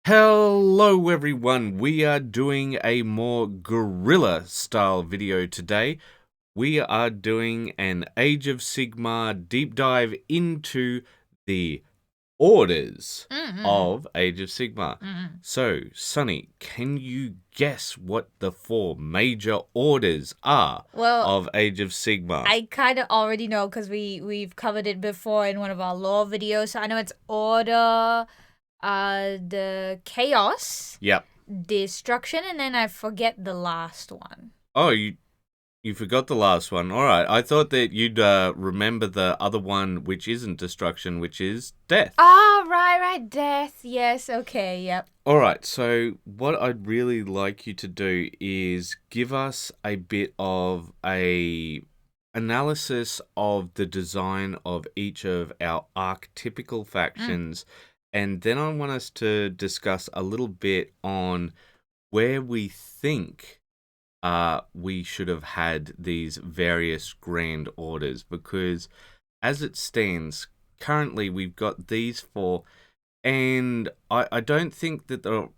Hello everyone, we are doing a more guerrilla style video today. We are doing an Age of Sigmar deep dive into the orders of Age of Sigmar. So, Sunny, can you guess what the 4 major orders are of Age of Sigmar? I kind of already know because we've covered it before in one of our lore videos. So I know it's Order, the Chaos, Destruction, and then I forget the last one. Oh, you forgot the last one. All right. I thought that you'd remember the other one, which isn't destruction, which is death. Oh, right. Death. Yes. Okay. Yep. All right. So what I'd really like you to do is give us a bit of a analysis of the design of each of our archetypical factions. And then I want us to discuss a little bit on where we think we should have had these various grand orders, because as it stands, currently we've got these 4, and I don't think that they're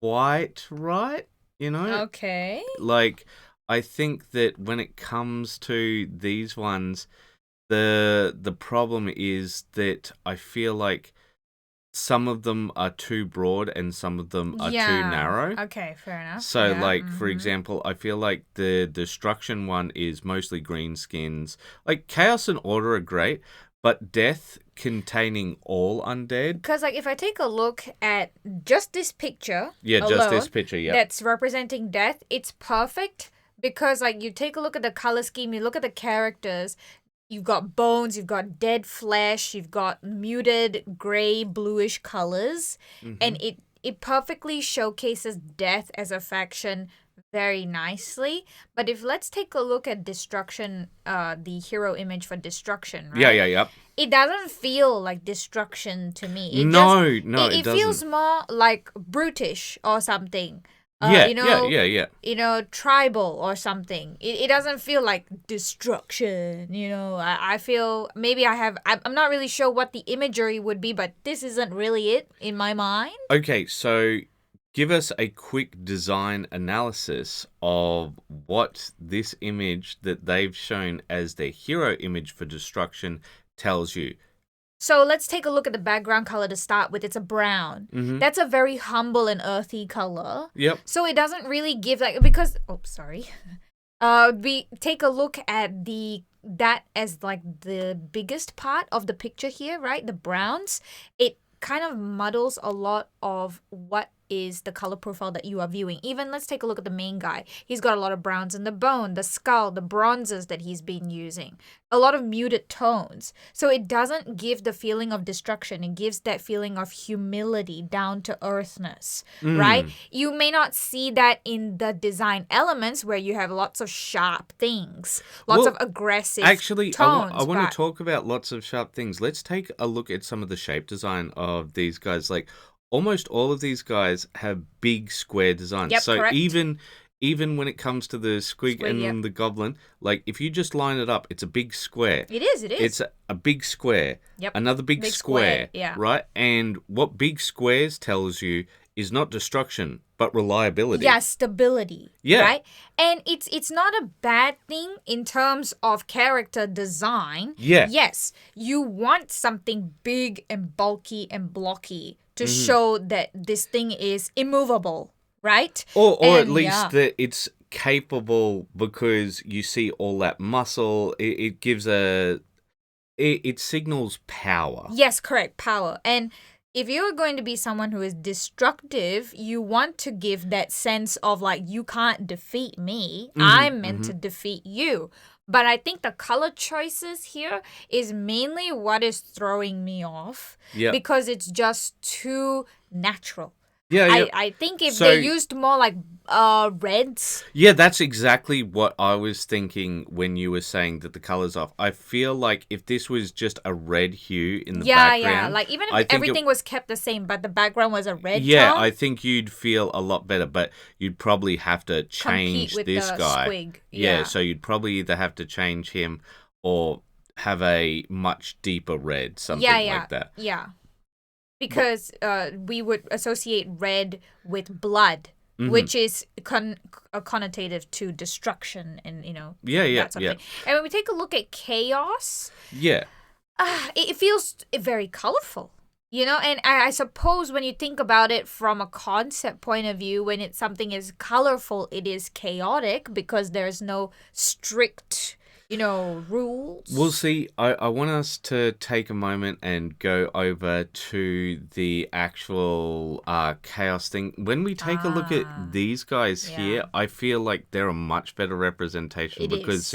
quite right, you know? Okay. Like, I think that when it comes to these ones, the problem is that I feel like some of them are too broad and some of them are too narrow. Okay, fair enough. So, for example, I feel like the destruction one is mostly green skins. Like, Chaos and Order are great, but Death containing all undead. Because, if I take a look at just this picture just this picture, that's representing Death, it's perfect because, you take a look at the color scheme, you look at the characters. You've got bones, you've got dead flesh, you've got muted gray, bluish colors. And it perfectly showcases Death as a faction very nicely. But let's take a look at Destruction, the hero image for Destruction, right? Yeah. It doesn't feel like Destruction to me. It doesn't. It feels more like brutish or something. Tribal or something. It doesn't feel like destruction, I feel maybe I'm not really sure what the imagery would be, but this isn't really it in my mind. Okay, so give us a quick design analysis of what this image that they've shown as their hero image for destruction tells you. So let's take a look at the background color to start with. It's a brown. That's a very humble and earthy color. Yep. So it doesn't really give because we take a look at that as the biggest part of the picture here, right? The browns. It kind of muddles a lot of what is the color profile that you are viewing. Even let's take a look at the main guy. He's got a lot of browns in the bone, the skull, the bronzes that he's been using. A lot of muted tones. So it doesn't give the feeling of destruction. It gives that feeling of humility, down to earthness, right? You may not see that in the design elements where you have lots of sharp things, lots of aggressive tones. I want to talk about lots of sharp things. Let's take a look at some of the shape design of these guys. Almost all of these guys have big square designs. Yep, so correct. even when it comes to the squig and the goblin, if you just line it up, it's a big square. It is. It's a big square. Yep. Another big square. Yeah. Right? And what big squares tells you is not destruction, but reliability. Yeah, stability. Yeah. Right? And it's not a bad thing in terms of character design. Yeah. Yes, you want something big and bulky and blocky to show that this thing is immovable, right? Or at least that it's capable, because you see all that muscle. It gives it signals power. Yes, correct, power. And if you're going to be someone who is destructive, you want to give that sense of you can't defeat me. I'm meant to defeat you. But I think the color choices here is mainly what is throwing me off. Yeah. Because it's just too natural. Yeah. I think if they used more reds. Yeah, that's exactly what I was thinking when you were saying that the color's off. I feel like if this was just a red hue in the background. Yeah. Even if everything was kept the same, but the background was a red tone. I think you'd feel a lot better, but you'd probably have to change this guy. Squig. Yeah, so you'd probably either have to change him or have a much deeper red, something like that. Yeah. because we would associate red with blood, which is connotative to destruction and, that sort of thing. And when we take a look at chaos, it feels very colorful. And I suppose when you think about it from a concept point of view, when something is colorful, it is chaotic because there's no strict, rules. We'll see. I want us to take a moment and go over to the actual chaos thing. When we take a look at these guys here, I feel like they're a much better representation because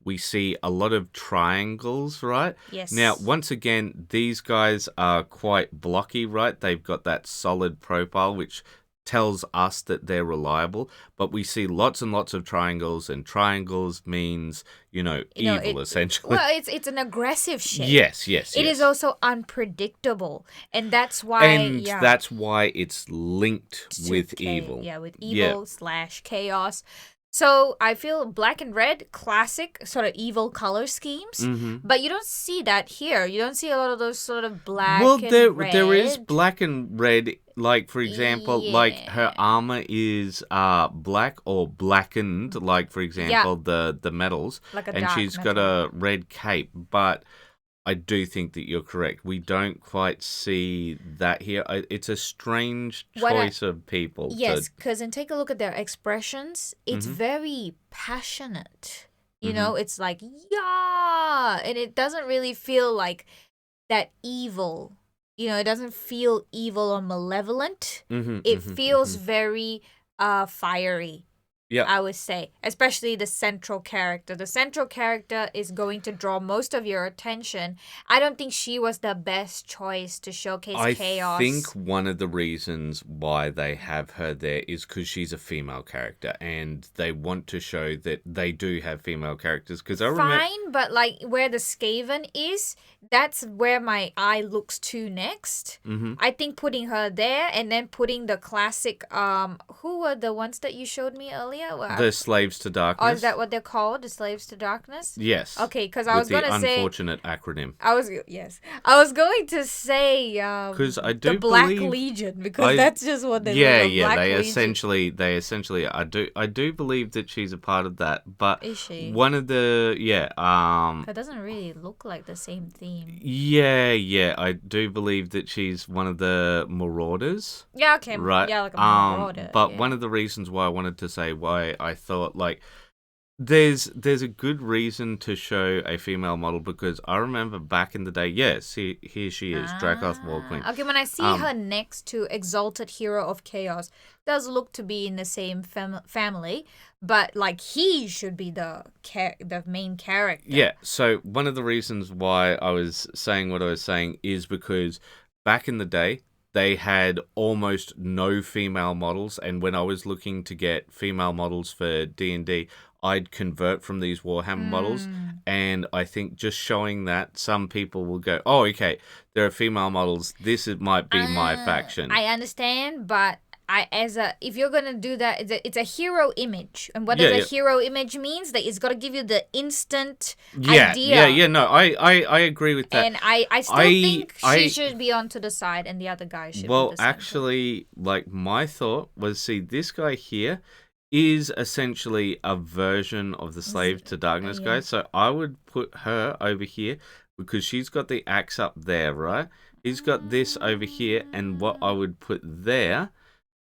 we see a lot of triangles, right? Yes. Now, once again, these guys are quite blocky, right? They've got that solid profile, which tells us that they're reliable, but we see lots and lots of triangles, and triangles means, evil, essentially. Well, it's an aggressive shape. Yes. It is also unpredictable, and that's why... that's why it's linked with evil. Yeah, with evil / chaos. So I feel black and red, classic sort of evil color schemes, but you don't see that here. You don't see a lot of those sort of black and red. There is black and red, like, for example, like her armor is black or blackened, like, for example, the metals, like a and she's got a red cape, but... I do think that you're correct. We don't quite see that here. It's a strange choice of people. Yes, because take a look at their expressions. It's very passionate. It's like, and it doesn't really feel like that evil. It doesn't feel evil or malevolent. It feels very fiery. Yeah, I would say, especially the central character. The central character is going to draw most of your attention. I don't think she was the best choice to showcase chaos. I think one of the reasons why they have her there is because she's a female character, and they want to show that they do have female characters. Because Fine, but like where the Skaven is, that's where my eye looks to next. I think putting her there and then putting the classic. Who were the ones that you showed me earlier? The Slaves to Darkness. Oh, is that what they're called? The Slaves to Darkness? Yes. Okay, because I was going to say... the unfortunate acronym. I was going to say the Black Legion, because that's just what they look like. They essentially I do believe that she's a part of that, but is she? One of the It doesn't really look like the same theme. Yeah, I do believe that she's one of the marauders. Yeah, okay. Right. Yeah, like a marauder. But one of the reasons why I wanted to say why I thought, like, there's a good reason to show a female model, because I remember back in the day, here she is, Dracoth Warqueen. Okay, when I see her next to Exalted Hero of Chaos, does look to be in the same family, but like he should be the main character. Yeah, so one of the reasons why I was saying what I was saying is because back in the day, they had almost no female models, and when I was looking to get female models for D&D, I'd convert from these Warhammer models, and I think just showing that, some people will go, oh, okay, there are female models, might be my faction. I understand, but if you're gonna do that, it's a hero image, and what does a hero image means? That it's gotta give you the instant idea. No, I agree with that. And I still think she should be on to the side, and the other guy should be the center. Actually, like, my thought was, see, this guy here is essentially a version of the Slave to Darkness guy, so I would put her over here, because she's got the axe up there, right? He's got this over here, and what I would put there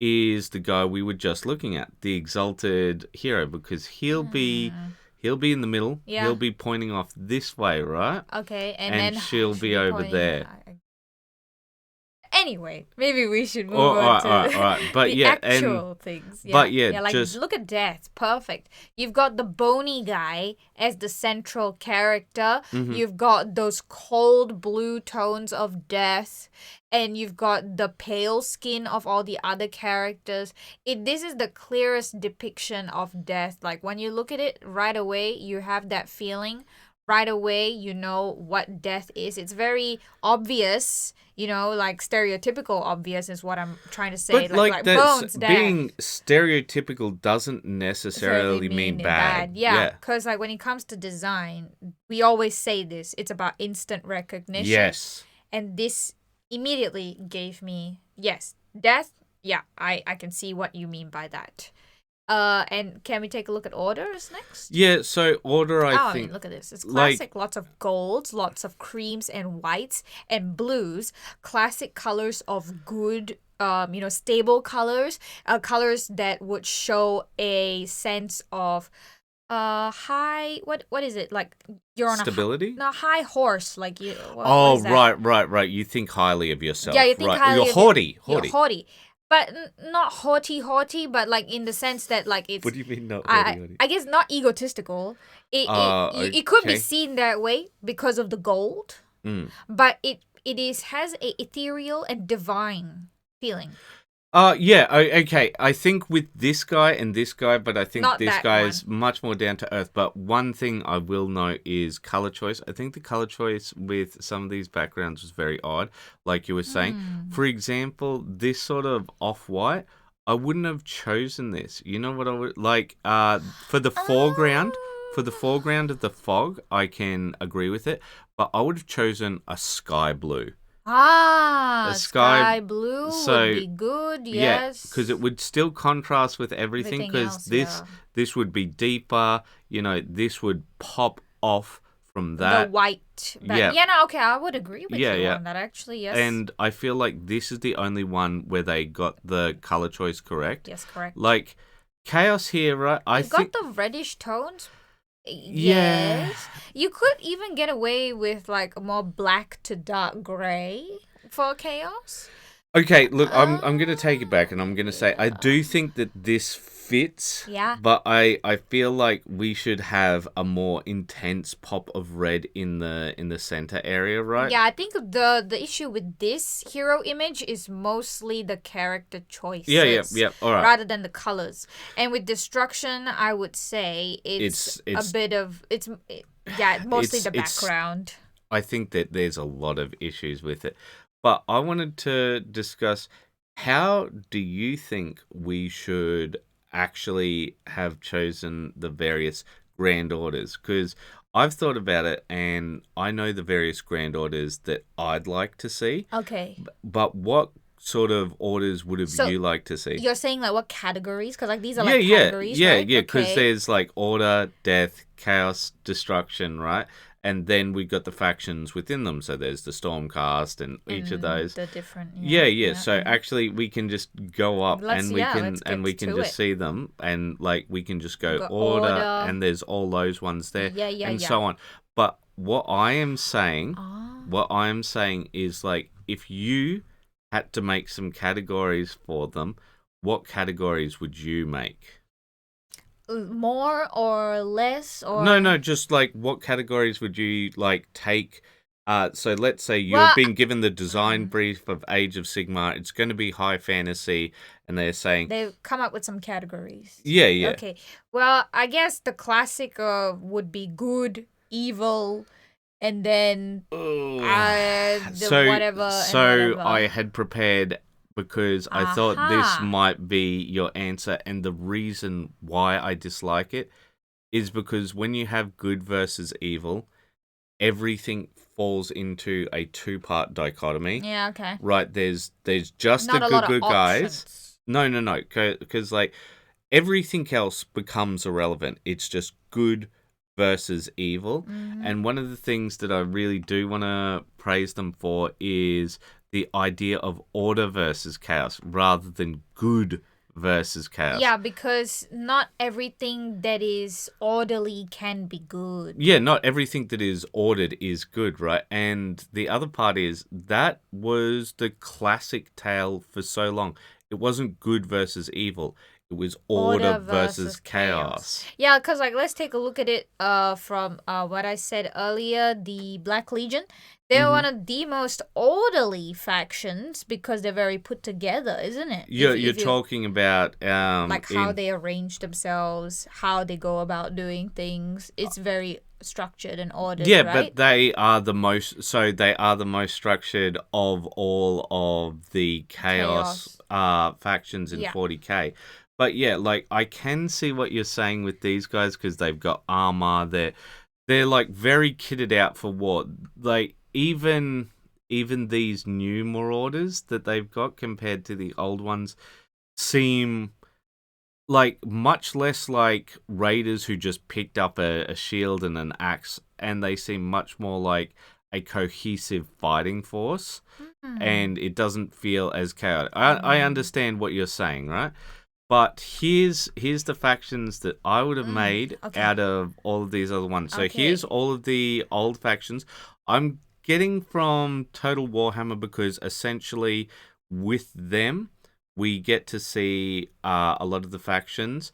is the guy we were just looking at, the Exalted Hero, because he'll be in the middle. Yeah. He'll be pointing off this way, right? Okay, and then she'll be over there. Anyway, maybe we should move on to but the actual things. Yeah. But like, just look at Death. Perfect. You've got the bony guy as the central character. You've got those cold blue tones of Death. And you've got the pale skin of all the other characters. This is the clearest depiction of Death. Like, when you look at it right away, you have that feeling. Right away, you know what Death is. It's very obvious, like stereotypical obvious is what I'm trying to say. But like bones, being stereotypical doesn't necessarily mean bad. Yeah, because like when it comes to design, we always say this. It's about instant recognition. Yes. And this immediately gave me, yes, death. Yeah, I can see what you mean by that. And can we take a look at orders next? Yeah, so order, I I think, mean, look at this. It's like, classic. Lots of golds, lots of creams and whites and blues. Classic colors of good, stable colors. Colors that would show a sense of high. What is it like? You're on stability. a high horse. Like you. What Oh, is that? right. You think highly of yourself. Yeah, you think right. highly You're of haughty. You're haughty, but not haughty, but like in the sense that like it's. What do you mean not haughty? I guess not egotistical. It could be seen that way because of the gold, but it has a ethereal and divine feeling. Yeah, okay. I think with this guy and this guy, but I think Not this that guy one. is much more down to earth. But one thing I will note is color choice. I think the color choice with some of these backgrounds was very odd, like you were saying. For example, this sort of off-white, I wouldn't have chosen this. You know what I would like? For the foreground, for the foreground of the fog, I can agree with it, but I would have chosen a sky blue. Sky blue would be good, yes. Yeah, because it would still contrast with everything, because this would be deeper, this would pop off from that. The white. Okay, I would agree with you on that, actually, yes. And I feel like this is the only one where they got the color choice correct. Yes, correct. Like, Chaos here, right? I think got the reddish tones. Yeah. Yes. You could even get away with like more black to dark grey for Chaos. Okay, look, I'm going to take it back, and I'm going to say I do think that this fits. Yeah. But I feel like we should have a more intense pop of red in the center area, right? Yeah, I think the issue with this hero image is mostly the character choices. Yeah. All right. Rather than the colors. And with destruction, I would say it's a bit of mostly the background. I think that there's a lot of issues with it. But I wanted to discuss, how do you think we should actually have chosen the various grand orders? Because I've thought about it, and I know the various grand orders that I'd like to see. Okay. But what sort of orders would you like to see? You're saying like what categories? Because like these are categories, right? Yeah. Because there's like order, death, chaos, destruction, right? And then we got the factions within them. So there's the Stormcast and each of those. The different. Yeah. So actually, we can just go up and we can just it. see them, and like we can just go order, and there's all those ones there, and so on. But what I am saying is, like, if you had to make some categories for them, what categories would you make? More or less, or no, just like what categories would you like take? So let's say you've been given the design brief of Age of Sigmar. It's going to be high fantasy, and they're saying they've come up with some categories. Yeah. Okay, well, I guess the classic would be good, evil, and then whatever. So I had prepared, because I thought this might be your answer, and the reason why I dislike it is because when you have good versus evil, everything falls into a two-part dichotomy. Yeah, okay. Right, there's just Not the good guys. No, because like everything else becomes irrelevant. It's just good versus evil. Mm-hmm. And one of the things that I really do want to praise them for is the idea of order versus chaos rather than good versus chaos. Yeah, because not everything that is orderly can be good. Yeah, not everything that is ordered is good, right? And the other part is that was the classic tale for so long. It wasn't good versus evil. It was order versus chaos. Yeah, because like let's take a look at it from what I said earlier, the Black Legion. They're one of the most orderly factions because they're very put together, isn't it? You're talking about like how they arrange themselves, how they go about doing things. It's very structured and ordered. Yeah, right? but they are the most structured of all of the chaos. Factions in 40k. But yeah, like I can see what you're saying with these guys because they've got armor. They're like very kitted out for war. Like even even these new marauders that they've got compared to the old ones seem like much less like raiders who just picked up a shield and an axe, and they seem much more like a cohesive fighting force, and it doesn't feel as chaotic. I understand what you're saying, right? But here's the factions that I would have made out of all of these other ones. So here's all of the old factions. I'm getting from Total Warhammer because essentially with them we get to see a lot of the factions,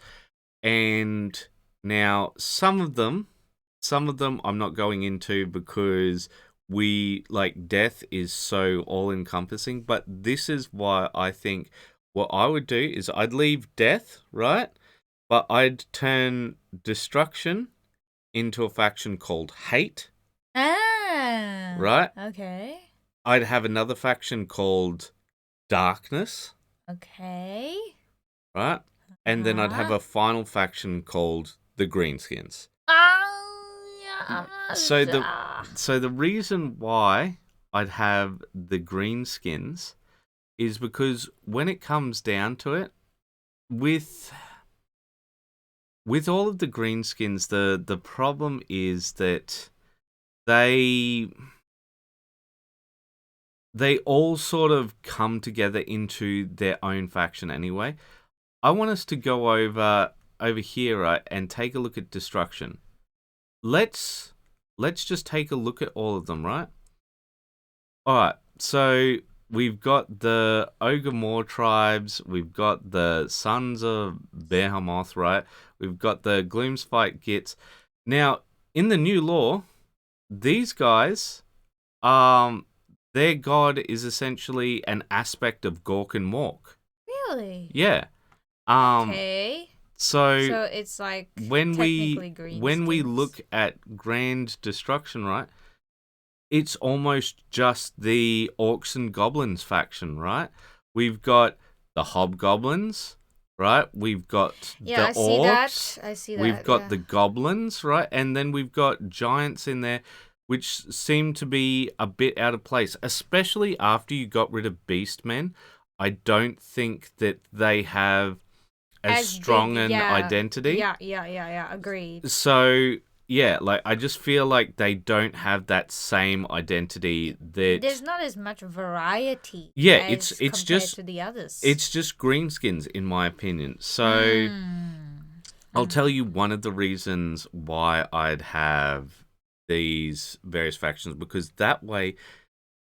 and now some of them I'm not going into because death is so all encompassing. But this is why I think what I would do is I'd leave death, right? But I'd turn destruction into a faction called hate. Right? Okay. I'd have another faction called darkness. Okay. Right? And then I'd have a final faction called the Greenskins. So the reason why I'd have the Greenskins is because when it comes down to it, with all of the Greenskins, the problem is that they all sort of come together into their own faction anyway. I want us to go over here, right, and take a look at destruction. Let's just take a look at all of them, right? All right, so we've got the Ogre tribes, we've got the Sons of Behemoth, right? We've got the Gloomspite Gits. Now, in the new lore, these guys, their god is essentially an aspect of Gork and Mork. Really? Yeah. Okay. So it's like when we Greenskins. look at Grand Destruction, right? It's almost just the Orcs and Goblins faction, right? We've got the Hobgoblins, right? We've got the Orcs. I see that. We've got the Goblins, right? And then we've got Giants in there, which seem to be a bit out of place, especially after you got rid of Beastmen. I don't think that they have as strong an identity. Yeah, agreed. So, yeah, I just feel like they don't have that same identity that... There's not as much variety it's compared just to the others. It's just Greenskins, in my opinion. So, I'll tell you one of the reasons why I'd have these various factions, because that way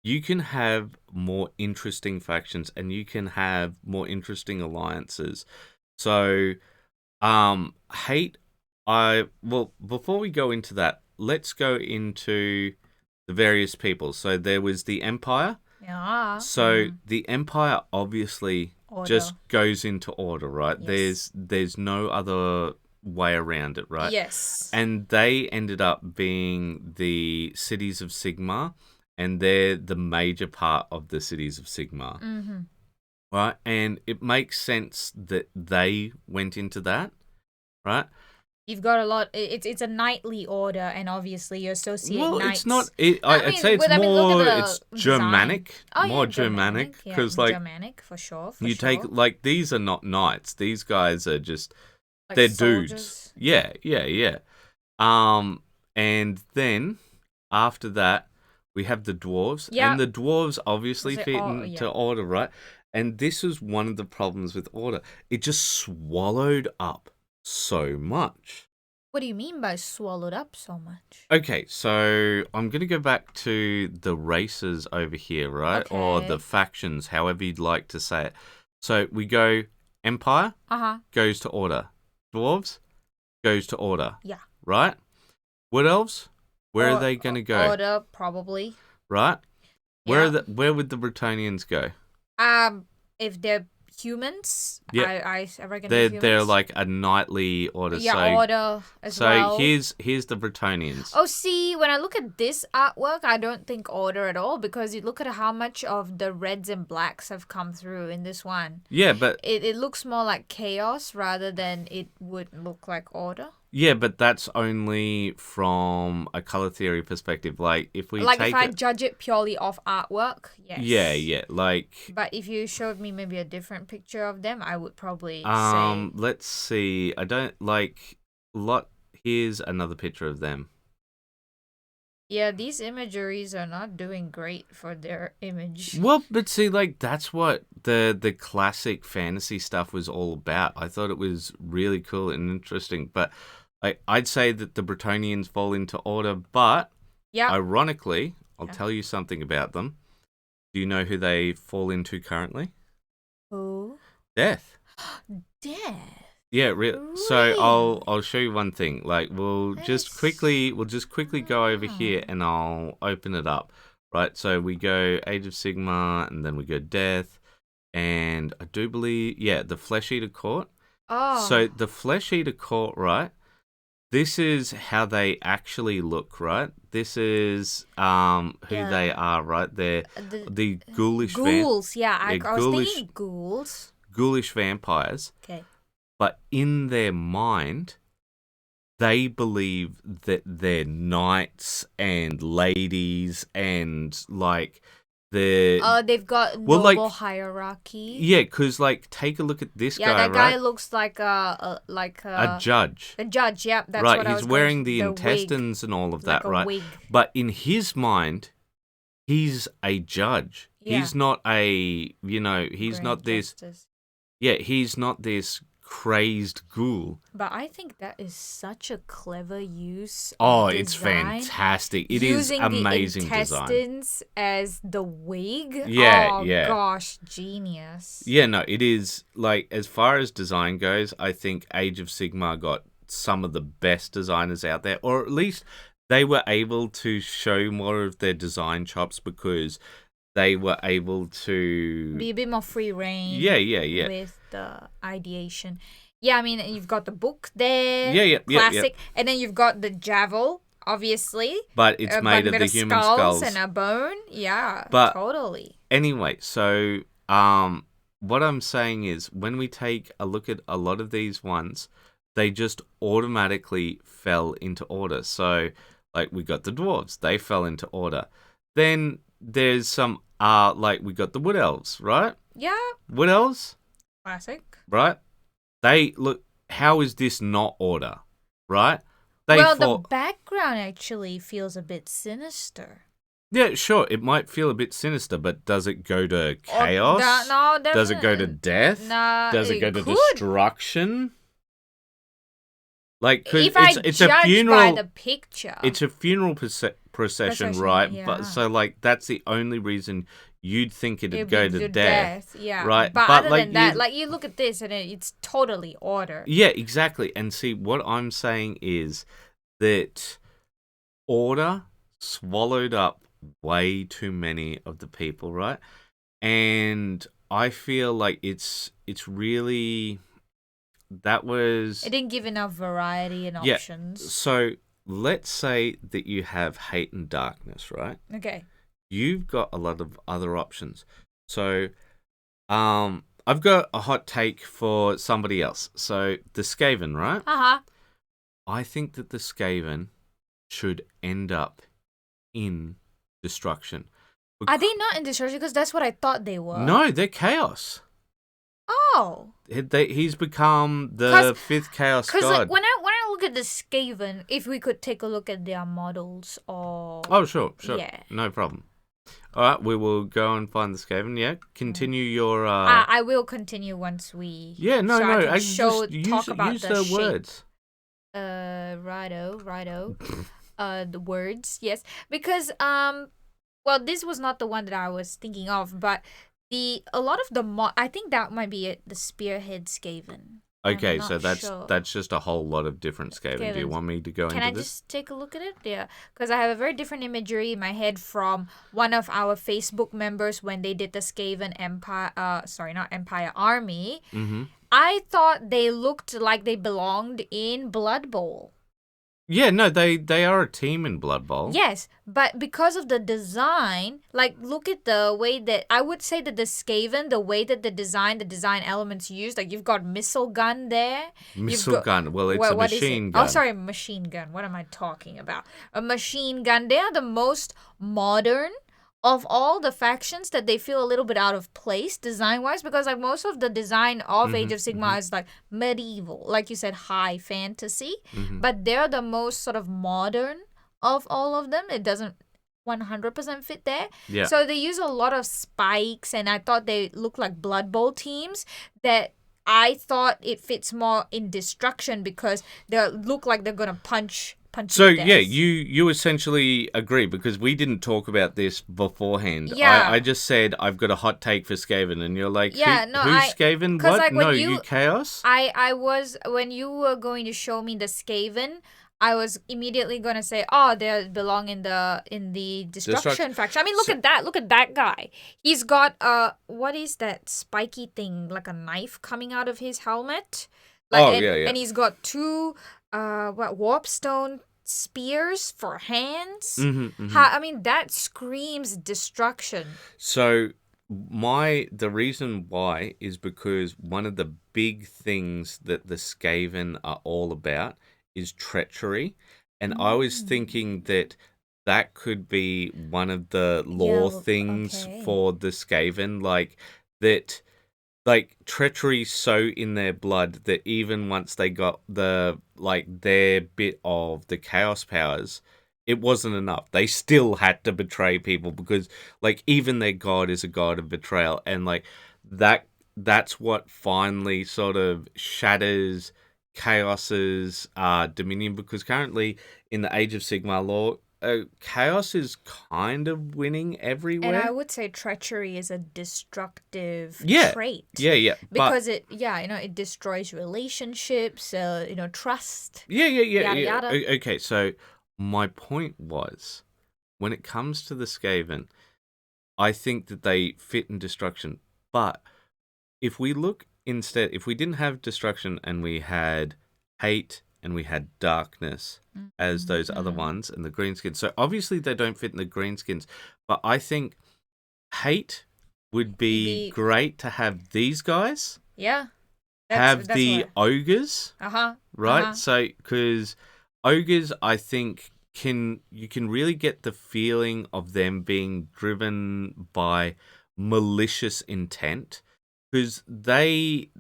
you can have more interesting factions and you can have more interesting alliances. So, hate, before we go into that, let's go into the various people. So there was the Empire. Yeah. So the Empire obviously just goes into order, right? Yes. There's no other way around it, right? Yes. And they ended up being the cities of Sigmar, and they're the major part of the cities of Sigmar. Mm-hmm. Right? And it makes sense that they went into that, right? You've got a lot. It's a knightly order, and obviously you associate knights. It's not. I'd say it's more. It's Germanic, more Germanic, because Germanic for sure. Take these are not knights. These guys are just they're soldiers. Dudes. Yeah. And then after that we have the dwarves, and the dwarves obviously fit into order, right? And this is one of the problems with order. It just swallowed up so much. What do you mean by swallowed up so much? Okay, so I'm going to go back to the races over here, right? Okay. Or the factions, however you'd like to say it. So we go Empire, goes to order. Dwarves, goes to order. Yeah. Right? What else? Where are they going to go? Order, probably. Right? Where would the Bretonnians go? If they're humans, I reckon they're like a knightly order. Yeah, order as well. So here's the Bretonnians. Oh, see, when I look at this artwork, I don't think order at all, because you look at how much of the reds and blacks have come through in this one. Yeah, but it looks more like chaos rather than it would look like order. Yeah, but that's only from a color theory perspective. Like, if we Like take if I it, judge it purely off artwork, yes. yeah, like, But if you showed me maybe a different picture of them, I would probably say, let's see. I don't like lot. Here's another picture of them. yeah, these imageries are not doing great for their image. Well, but see, like, that's what the classic fantasy stuff was all about. I thought it was really cool and interesting. But I'd say that the Bretonnians fall into order, but Yeah. ironically, I'll Yeah. tell you something about them. Do you know who they fall into currently? Who? Death. Death. Yeah, so I'll show you one thing. Like, we'll just quickly go over here and I'll open it up. Right, so we go Age of Sigmar and then we go Death, and I do believe the Flesh Eater Court. Oh. So the Flesh Eater Court, right? This is how they actually look, right? This is who they are, right? They're the ghoulish ghouls. I was ghoulish, thinking ghouls. Ghoulish vampires. Okay. But in their mind, they believe that they're knights and ladies and like they've got noble hierarchy. Yeah, because like take a look at this guy. Yeah, that guy looks like a judge. A judge, yeah, that's right. what I was He's wearing the wig. intestines and all of that, like right? Wig. But in his mind, he's a judge. Yeah. He's not a he's Grand not this. Justice. Yeah, he's not this crazed ghoul. But I think that is such a clever use. Oh, of it's design. fantastic! It is amazing Using the design. intestines as the wig. Yeah, oh, yeah. Gosh, genius. Yeah, no, it is like as far as design goes, I think Age of Sigmar got some of the best designers out there, or at least they were able to show more of their design chops because they were able to be a bit more free reign. Yeah. With the ideation. Yeah, I mean, you've got the book there. Yeah. Classic. And then you've got the javel, obviously. But it's made of the human skulls. And a bone. Yeah, but totally. Anyway, so what I'm saying is when we take a look at a lot of these ones, they just automatically fell into order. So, like, we got the dwarves. They fell into order. Then there's some, like, we got the wood elves, right? Yeah. Wood elves. Classic. Right? They, look, how is this not order? Right? The background actually feels a bit sinister. Yeah, sure. It might feel a bit sinister, but does it go to chaos? No, does it go to death? No, does it go to could. Destruction? Like, cause it's judge a funeral. By the picture, it's a funeral procession, right? Yeah. But so like that's the only reason you'd think it'd go to death, yeah. right? But other like, than that, like you look at this and it's totally order. Yeah, exactly. And see, what I'm saying is that order swallowed up way too many of the people, right? And I feel like it's really. It didn't give enough variety and options. So let's say that you have hate and darkness, right? Okay. You've got a lot of other options. So I've got a hot take for somebody else. So the Skaven, right? Uh-huh. I think that the Skaven should end up in destruction. Are they not in destruction? Because that's what I thought they were. No, they're chaos. Oh. He's become the fifth chaos god. Because when I look at the Skaven, if we could take a look at their models or... Oh, sure. Yeah. No problem. All right, we will go and find the Skaven. Yeah, continue your... I will continue once we... Yeah, no. I just talk about use the the shape. words. Righto. The words, yes. Because, this was not the one that I was thinking of, but... A lot of the I think that might be the Spearhead Skaven. Okay, so that's just a whole lot of different Skaven. Do you want me to go into this? Can I just take a look at it? Yeah, because I have a very different imagery in my head from one of our Facebook members when they did the Skaven Empire. Not Empire Army. Mm-hmm. I thought they looked like they belonged in Blood Bowl. Yeah, no, they are a team in Blood Bowl. Yes, but because of the design, like look at the way that I would say that the Skaven, the way that the design elements used, like you've got missile gun there. You've Missile got gun. Well, it's a what is it? machine Oh, gun. sorry, machine gun. What am I talking about? A machine gun. They are the most modern of all the factions that they feel a little bit out of place design wise, because like most of the design of Age of Sigmar is like medieval, like you said, high fantasy, but they're the most sort of modern of all of them. It doesn't 100% fit there. Yeah. So they use a lot of spikes, and I thought they looked like Blood Bowl teams that I thought it fits more in destruction because they look like they're gonna punch. So you to yeah, death. you essentially agree because we didn't talk about this beforehand. Yeah. I just said I've got a hot take for Skaven, and you're like, Yeah, no, who's Skaven? 'cause, What? like, when No, you- Chaos. I was when you were going to show me the Skaven, I was immediately gonna say, oh, they belong in the destruction faction. I mean, look at that! Look at that guy. He's got what is that spiky thing? Like a knife coming out of his helmet. Like, yeah. And he's got two warpstone spears for hands. I mean, that screams destruction. So the reason why is because one of the big things that the Skaven are all about is treachery, and I was thinking that could be one of the lore things for the Skaven, like that. Like treachery so in their blood that even once they got their bit of the chaos powers, it wasn't enough. They still had to betray people because like even their god is a god of betrayal, and like that's what finally sort of shatters Chaos's dominion, because currently in the Age of Sigmar lore, Chaos is kind of winning everywhere. And I would say treachery is a destructive trait. Yeah. Because it destroys relationships, trust. Yeah. Yada, yada. Okay, so my point was, when it comes to the Skaven, I think that they fit in destruction. But if we look instead, if we didn't have destruction and we had hate and we had darkness as those other ones and the greenskins. So obviously they don't fit in the greenskins, but I think hate would be great to have these guys. Yeah. Have the ogres. Right? So, because ogres, I think, you can really get the feeling of them being driven by malicious intent, because they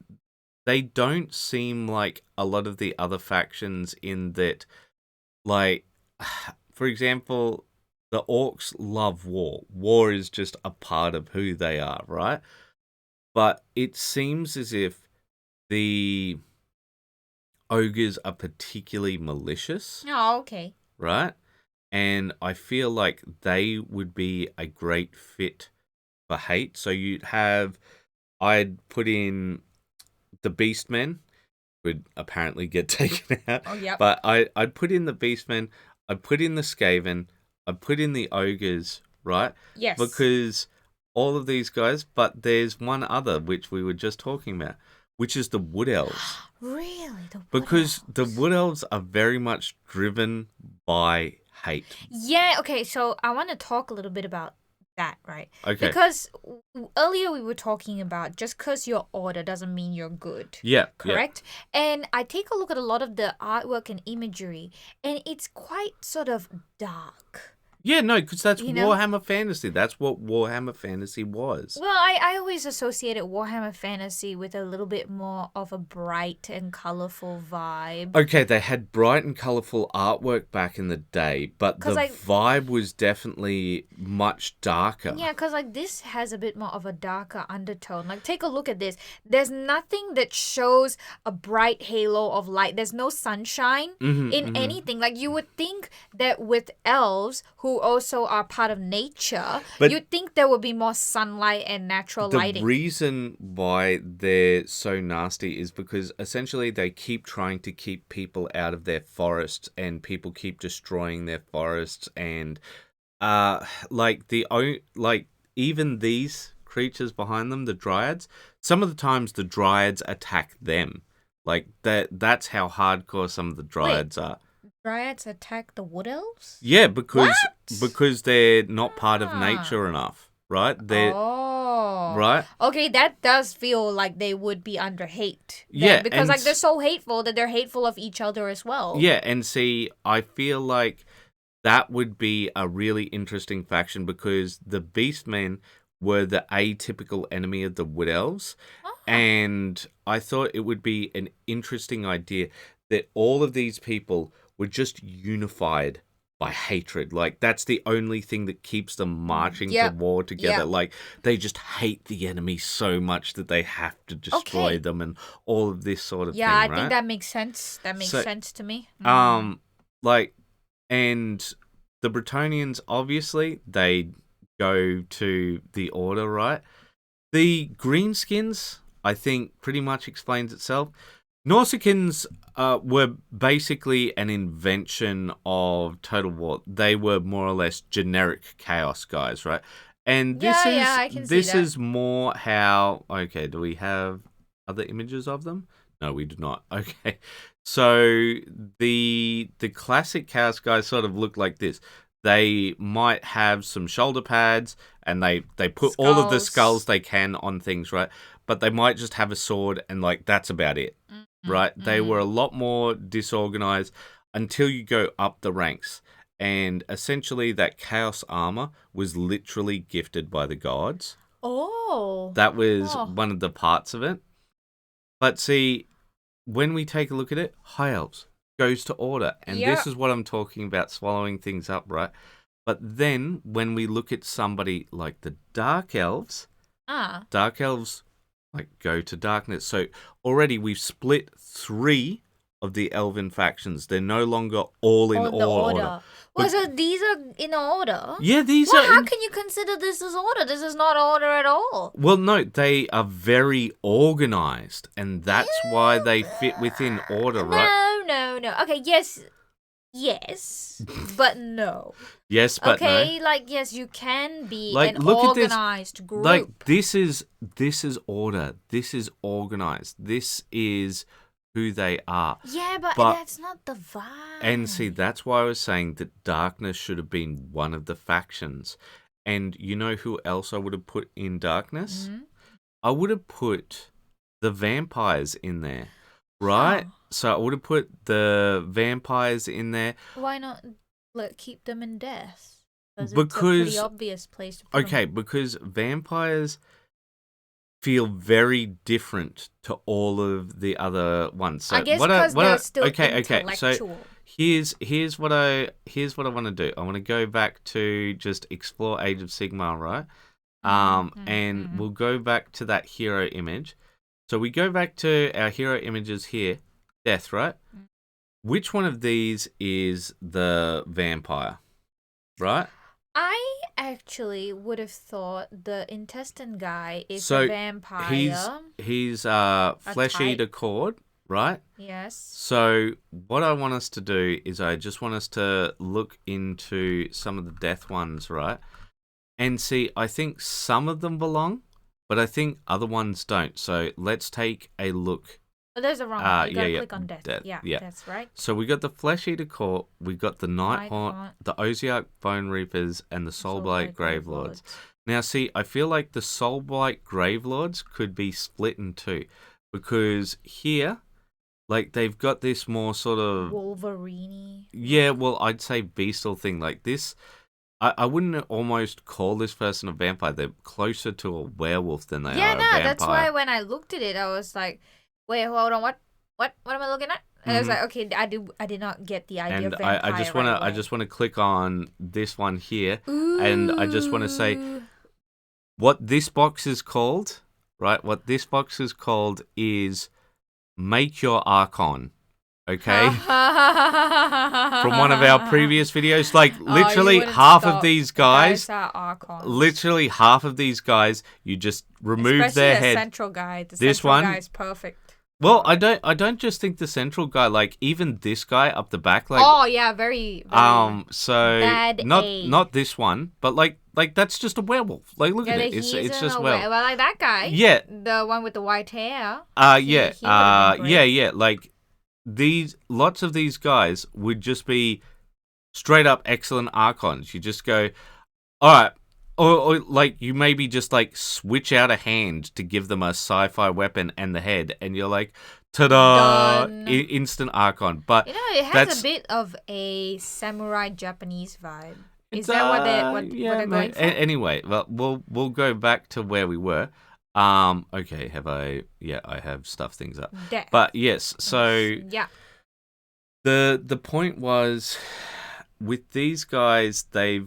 don't seem like a lot of the other factions in that, like, for example, the orcs love war. War is just a part of who they are, right? But it seems as if the ogres are particularly malicious. Oh, okay. Right? And I feel like they would be a great fit for hate. So I'd put in the Beastmen, would apparently get taken out. Oh, yeah. But I'd put in the Beastmen, I'd put in the Skaven, I'd put in the ogres, right? Yes. Because all of these guys, but there's one other which we were just talking about, which is the Wood Elves. Really? Because the Wood Elves are very much driven by hate. Yeah, okay, so I want to talk a little bit about that, right? Okay. Because earlier we were talking about just because you're order doesn't mean you're good. Yeah. Correct? Yeah. And I take a look at a lot of the artwork and imagery, and it's quite sort of dark. Yeah, no, because that's Warhammer Fantasy. That's what Warhammer Fantasy was. Well, I always associated Warhammer Fantasy with a little bit more of a bright and colourful vibe. Okay, they had bright and colourful artwork back in the day, but the vibe was definitely much darker. Yeah, because this has a bit more of a darker undertone. Take a look at this. There's nothing that shows a bright halo of light. There's no sunshine in anything. You would think that with elves, who also are part of nature, you'd think there would be more sunlight and natural lighting. The reason why they're so nasty is because essentially they keep trying to keep people out of their forests, and people keep destroying their forests, and even these creatures behind them, the dryads, some of the times the dryads attack them. That's how hardcore some of the dryads are. Dryads attack the wood elves? Yeah, What? because they're not part of nature enough, right? They're right. Okay, that does feel like they would be under hate. Yeah, because like they're so hateful that they're hateful of each other as well. Yeah, and see, I feel like that would be a really interesting faction because the Beastmen were the atypical enemy of the Wood Elves. And I thought it would be an interesting idea that all of these people were just unified by hatred. Like, that's the only thing that keeps them marching to war together. Yep. Like, they just hate the enemy so much that they have to destroy them and all of this sort of thing, I right? think that makes sense. That makes sense to me. Like, and the Bretonnians, obviously, they go to the Order, right? The Greenskins, I think, pretty much explains itself. Norsicans were basically an invention of Total War. They were more or less generic chaos guys, right? And this is more how... Okay, do we have other images of them? No, we do not. Okay. So the classic chaos guys sort of look like this. They might have some shoulder pads and they put all of the skulls they can on things, right? But they might just have a sword and like that's about it. Right? They were a lot more disorganized until you go up the ranks. And essentially that chaos armor was literally gifted by the gods. That was one of the parts of it. But see, when we take a look at it, High Elves goes to Order. And this is what I'm talking about, swallowing things up, right? But then when we look at somebody like the Dark Elves, Dark Elves like go to darkness. So already we've split 3 of the Elven factions. They're no longer all in order. Well, so these are in order? Yeah, these are... How can you consider this as order? This is not order at all. Well, no, they are very organized, and that's why they fit within order, right? No. Okay, yes, but no. Yes, but no. Okay, like, yes, you can be like, an look organized at this. group. Like, this is order. This is organized. This is who they are. Yeah, but that's not the vibe. And see, that's why I was saying that darkness should have been one of the factions. And you know who else I would have put in darkness? I would have put the vampires in there, right? So I would have put the vampires in there. Why not keep them in death? Because it's a pretty obvious place to put them. Because vampires feel very different to all of the other ones. So I guess because they're still intellectual. So here's what I want to do. I want to go back to just explore Age of Sigmar, right? And we'll go back to that hero image. So we go back to our hero images here. Death, right? Which one of these is the vampire? Right? I actually would have thought the intestine guy is a vampire. He's flesh eater cord, right? Yes. So what I want us to do is I just want us to look into some of the death ones, right? And see, I think some of them belong, but I think other ones don't. So let's take a look. Oh, there's a wrong one. You gotta click on death. Yeah, that's right. So we got the Flesh Eater Court, we got the Nighthaunt, the Ossiarch Bone Reapers, and the Soulblight Gravelords. Now, see, I feel like the Soulblight Gravelords could be split in 2. Because here, like, they've got this more sort of... Wolverine. Yeah, well, I'd say bestial thing. Like, this... I wouldn't almost call this person a vampire. They're closer to a werewolf than they are a vampire. Yeah, no, that's why when I looked at it, I was like... Wait, hold on. What am I looking at? And I was like, okay, I did not get the idea of vampire. I just want to click on this one here, and I just want to say what this box is called. Right, what this box is called is Make Your Archon. Okay, from one of our previous videos, like literally half of these guys are archons. Literally half of these guys, you just remove their head. The central guy. The this central one guy is perfect. Well, I don't just think the central guy, like even this guy up the back, like very so bad not this one, but like that's just a werewolf. Like look at it, it's just well, like that guy. Yeah, the one with the white hair. yeah, like lots of these guys would just be straight up excellent archons. You just go, all right, or like you maybe just like switch out a hand to give them a sci-fi weapon and the head, and you're like, ta-da, Done. instant archon. But It has a bit of a samurai Japanese vibe. Is that what they're going for? Anyway, well, we'll go back to where we were. Okay, I have stuffed things up. Death. But yes, so yeah. the point was with these guys, they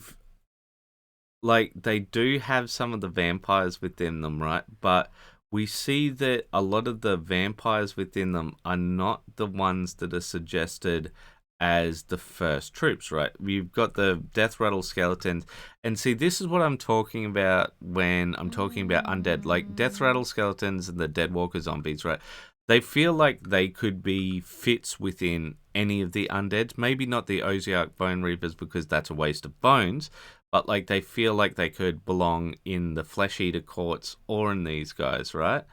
do have some of the vampires within them, right? But we see that a lot of the vampires within them are not the ones that are suggested as the first troops, right? You've got the death rattle skeletons, and see, this is what I'm talking about when I'm talking about undead, like death rattle skeletons and the deadwalker zombies, right? They feel like they could be fits within any of the undeads, maybe not the Ossiarch Bone Reapers because that's a waste of bones, but like they feel like they could belong in the Flesh Eater courts or in these guys, right?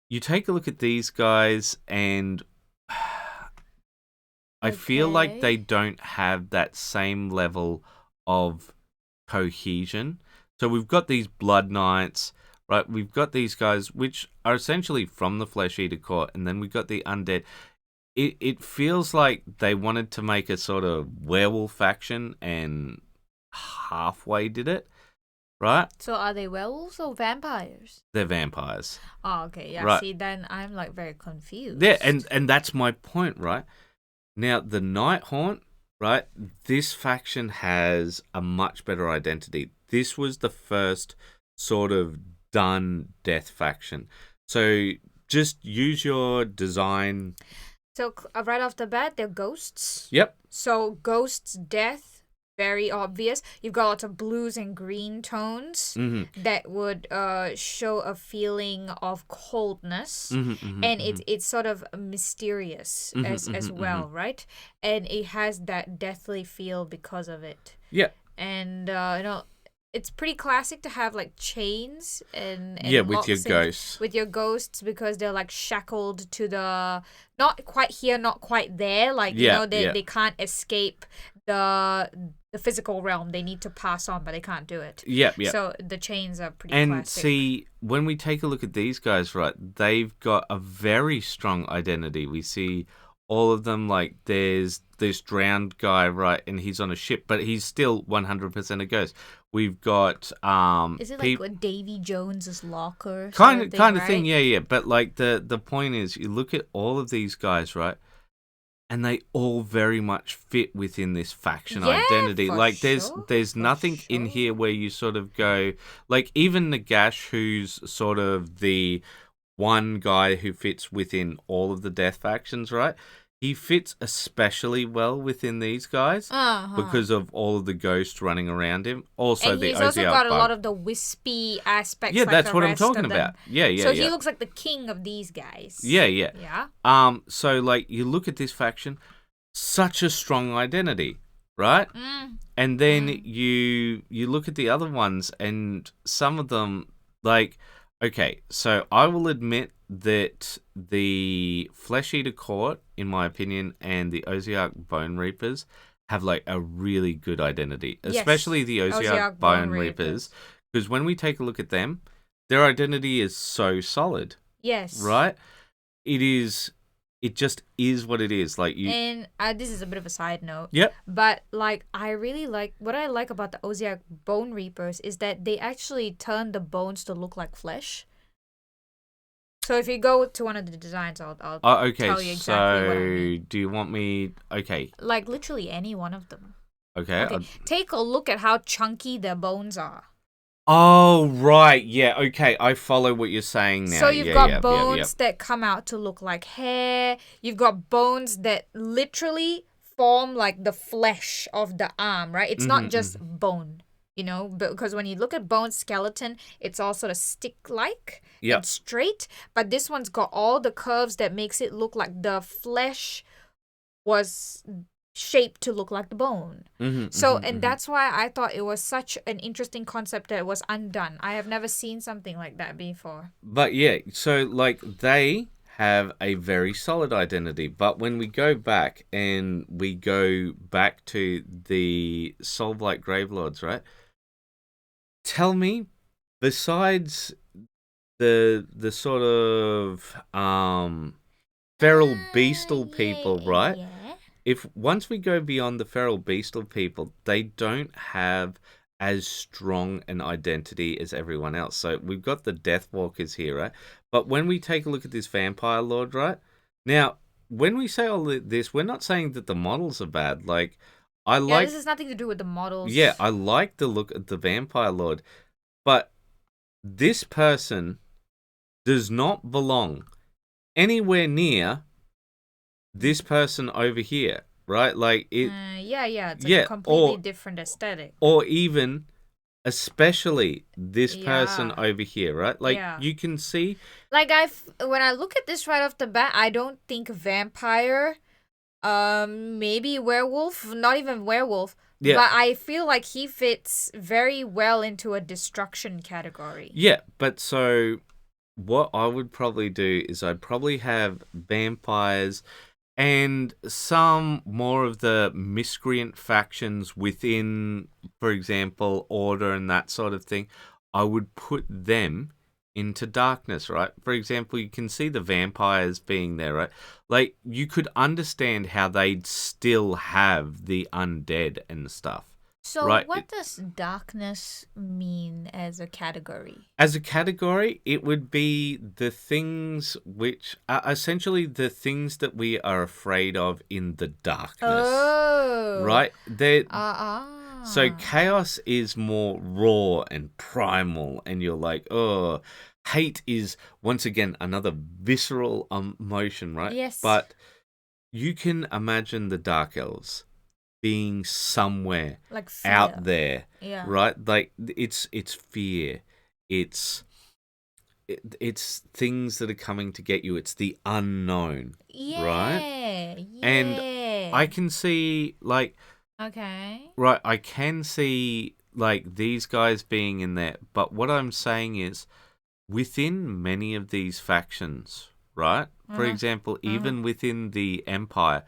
You take a look at these guys and I feel like they don't have that same level of cohesion. So we've got these Blood Knights, right? We've got these guys which are essentially from the Flesh Eater Court, and then we've got the undead. It feels like they wanted to make a sort of werewolf faction and halfway did it, right? So are they werewolves or vampires? They're vampires. Oh, okay. Yeah, right. See, then I'm like very confused. Yeah, and that's my point, right? Now, the Nighthaunt, right, this faction has a much better identity. This was the first sort of done death faction. So just use your design. So right off the bat, they're ghosts. Yep. So ghosts, death, very obvious. You've got lots of blues and green tones that would show a feeling of coldness, and it's sort of mysterious as well, right? And it has that deathly feel because of it. Yeah. And it's pretty classic to have like chains and with your ghosts. With your ghosts, because they're like shackled to the not quite here, not quite there. Like they can't escape the physical realm. They need to pass on, but they can't do it. Yeah. So the chains are pretty and classic. See, when we take a look at these guys, right, they've got a very strong identity. We see all of them, like there's this drowned guy, right, and he's on a ship, but he's still 100% a ghost. We've got is it like what Davy Jones's locker kind of right? thing, yeah. But like the point is, you look at all of these guys, right, and they all very much fit within this faction identity. Like there's nothing in here where you sort of go, like even Nagash, who's sort of the one guy who fits within all of the death factions, right? He fits especially well within these guys because of all of the ghosts running around him. Also, and the he's also Ossiarch got a bug. lot of the wispy aspects. Yeah, like that's the what I'm rest talking of them. about. Yeah. So he looks like the king of these guys. Yeah. So like you look at this faction, such a strong identity, right? And then you look at the other ones, and some of them, like, okay, so I will admit that the Flesh Eater Court, in my opinion, and the Ossiarch Bone Reapers have like a really good identity, especially the Ossiarch Bone Reapers, because when we take a look at them, their identity is so solid. Yes. Right? It just is what it is. Like you. And this is a bit of a side note. Yep. But like, I really like what I like about the Ossiarch Bone Reapers is that they actually turn the bones to look like flesh. So if you go to one of the designs, I'll tell you exactly what I mean. Do you want me? Okay. Like literally any one of them. Okay. Take a look at how chunky their bones are. Oh, right. Yeah, okay. I follow what you're saying now. So you've got bones that come out to look like hair. You've got bones that literally form like the flesh of the arm, right? It's not just bone, because when you look at bone skeleton, it's all sort of stick-like and straight. But this one's got all the curves that makes it look like the flesh was shaped to look like the bone. That's why I thought it was such an interesting concept that it was undone. I have never seen something like that before. But yeah, so like they have a very solid identity. But when we go back and we go back to the Soulblight Gravelords, right? Tell me, besides the sort of feral beastal people, right? Yeah. If once we go beyond the feral beastal people, they don't have as strong an identity as everyone else. So we've got the Deathwalkers here, right? But when we take a look at this Vampire Lord, right? Now, when we say all this, we're not saying that the models are bad. Like, This has nothing to do with the models. Yeah, I like the look of the Vampire Lord, but this person does not belong anywhere near this person over here, right? Like it. It's a completely different aesthetic. Or even, especially this person over here, right? Like you can see. Like when I look at this right off the bat, I don't think vampire. Maybe werewolf, not even werewolf. Yeah. But I feel like he fits very well into a destruction category. Yeah, but so what I would probably do is I'd probably have vampires and some more of the miscreant factions within, for example, Order and that sort of thing. I would put them into darkness, right? For example, you can see the vampires being there, right? Like, you could understand how they'd still have the undead and stuff. So right? What does darkness mean as a category? As a category, it would be the things which are essentially the things that we are afraid of in the darkness. Oh. Right? So chaos is more raw and primal, and you're like, oh, hate is, once again, another visceral emotion, right? Yes. But you can imagine the Dark Elves being somewhere like fear. Out there, yeah. Right? Like, it's fear. It's things that are coming to get you. It's the unknown, right? Yeah. And I can see, like... Okay. Right, I can see, like, these guys being in there, but what I'm saying is, within many of these factions, right? For example, even within the Empire,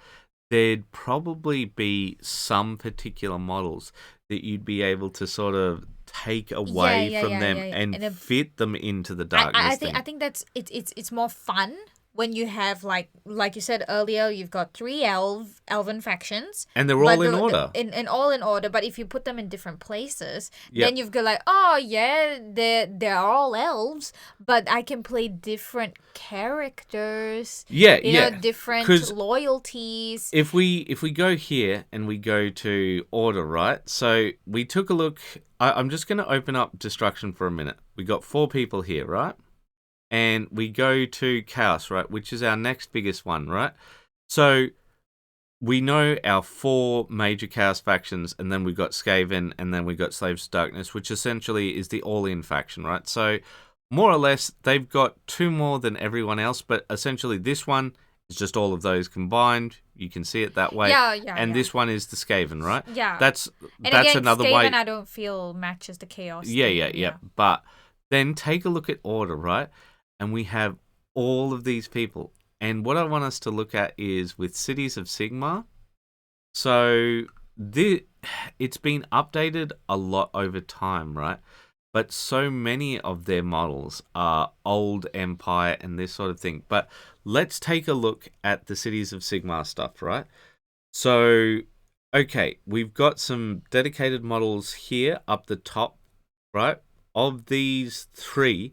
there'd probably be some particular models that you'd be able to sort of take away from them and fit them into the darkness. I think that's it's more fun when you have like you said earlier, you've got 3 elven factions, and they're all in order. All in order. But if you put them in different places, then you've got like, oh yeah, they're all elves, but I can play different characters. Different loyalties. If we go here and we go to order, right? So we took a look. I'm just going to open up destruction for a minute. We got 4 people here, right? And we go to Chaos, right, which is our next biggest one, right? So we know our 4 major Chaos factions, and then we've got Skaven, and then we've got Slaves of Darkness, which essentially is the all-in faction, right? So more or less, they've got 2 more than everyone else, but essentially this one is just all of those combined. You can see it that way. And this one is the Skaven, right? Yeah. That's again, another Skaven, way. I don't feel matches the Chaos. Yeah. But then take a look at Order, right? And we have all of these people. And what I want us to look at is with Cities of Sigmar. So it's been updated a lot over time, right? But so many of their models are old Empire and this sort of thing. But let's take a look at the Cities of Sigmar stuff, right? So, okay, we've got some dedicated models here up the top, right? Of these 3...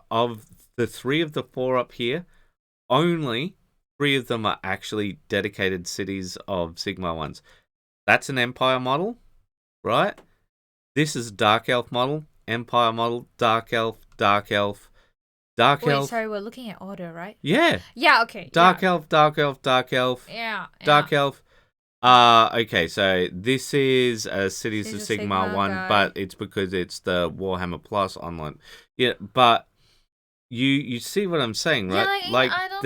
of the 3 of the 4 up here, only 3 of them are actually dedicated Cities of Sigmar ones. That's an Empire model, right? This is a Dark Elf model, Empire model, Dark Elf, Dark Elf, Dark Elf. Wait, sorry, we're looking at order, right? Yeah. Yeah, okay. Dark Elf, Dark Elf, Dark Elf. Yeah. Dark Elf. Okay, so this is a Cities of Sigmar one, but it's because it's the Warhammer Plus online. Yeah, but you see what I'm saying, right? Yeah, like I don't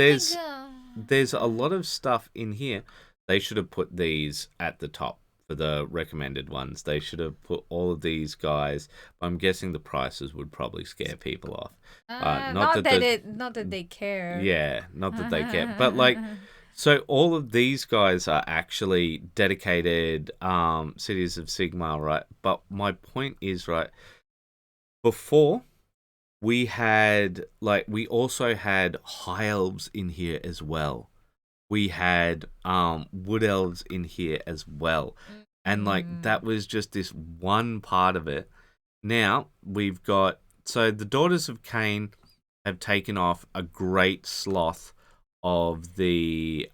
there's a lot of stuff in here. They should have put these at the top for the recommended ones. They should have put all of these guys. I'm guessing the prices would probably scare people off. Not that they care. Yeah, not that they care. But like, so all of these guys are actually dedicated cities of Sigmar, right? But my point is, right, before we also had high elves in here as well. We had wood elves in here as well. And like that was just this one part of it. Now we've got, so the Daughters of Cain have taken off a great swath of the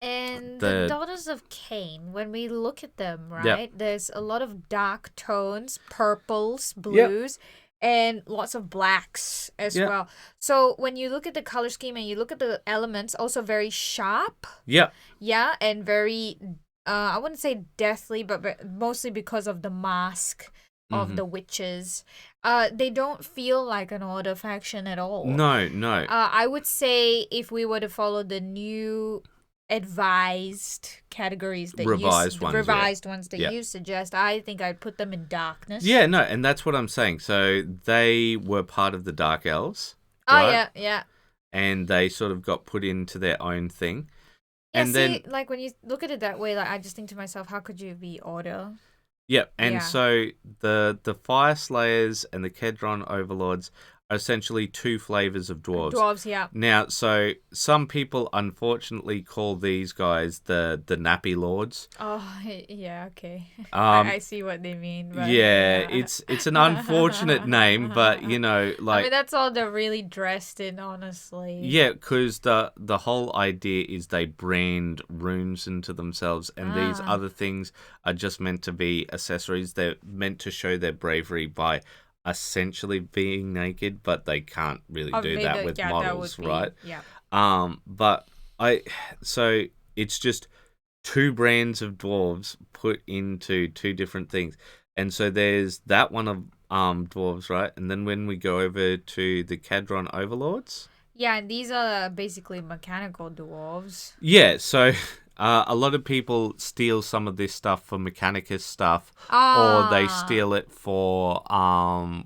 And the Daughters of Cain, when we look at them, right, there's a lot of dark tones, purples, blues, and lots of blacks as well. So when you look at the color scheme and you look at the elements, also very sharp. Yeah. Yeah, and very, I wouldn't say deathly, but mostly because of the mask of the witches. They don't feel like an order faction at all. No. I would say if we were to follow the new advised categories that revised ones that you suggest, I think I'd put them in darkness. Yeah, no, and that's what I'm saying. So they were part of the Dark Elves. Right? Oh yeah. And they sort of got put into their own thing. Yeah, and then like when you look at it that way, like I just think to myself, how could you be order? Yep, and so the Fire Slayers and the Kedron Overlords are essentially two flavors of dwarves. Dwarves, yeah. Now, so some people unfortunately call these guys the Nappy Lords. Oh, yeah, okay. I see what they mean. But it's an unfortunate name, but you know, like, I mean, that's all they're really dressed in, honestly. Yeah, because the whole idea is they brand runes into themselves, and these other things are just meant to be accessories. They're meant to show their bravery by essentially being naked, but they can't really do that with models, right? Yeah. So it's just two brands of dwarves put into two different things. And so there's that one of dwarves, right? And then when we go over to the Kedron Overlords. Yeah, and these are basically mechanical dwarves. Yeah, so a lot of people steal some of this stuff for Mechanicus stuff, or they steal it for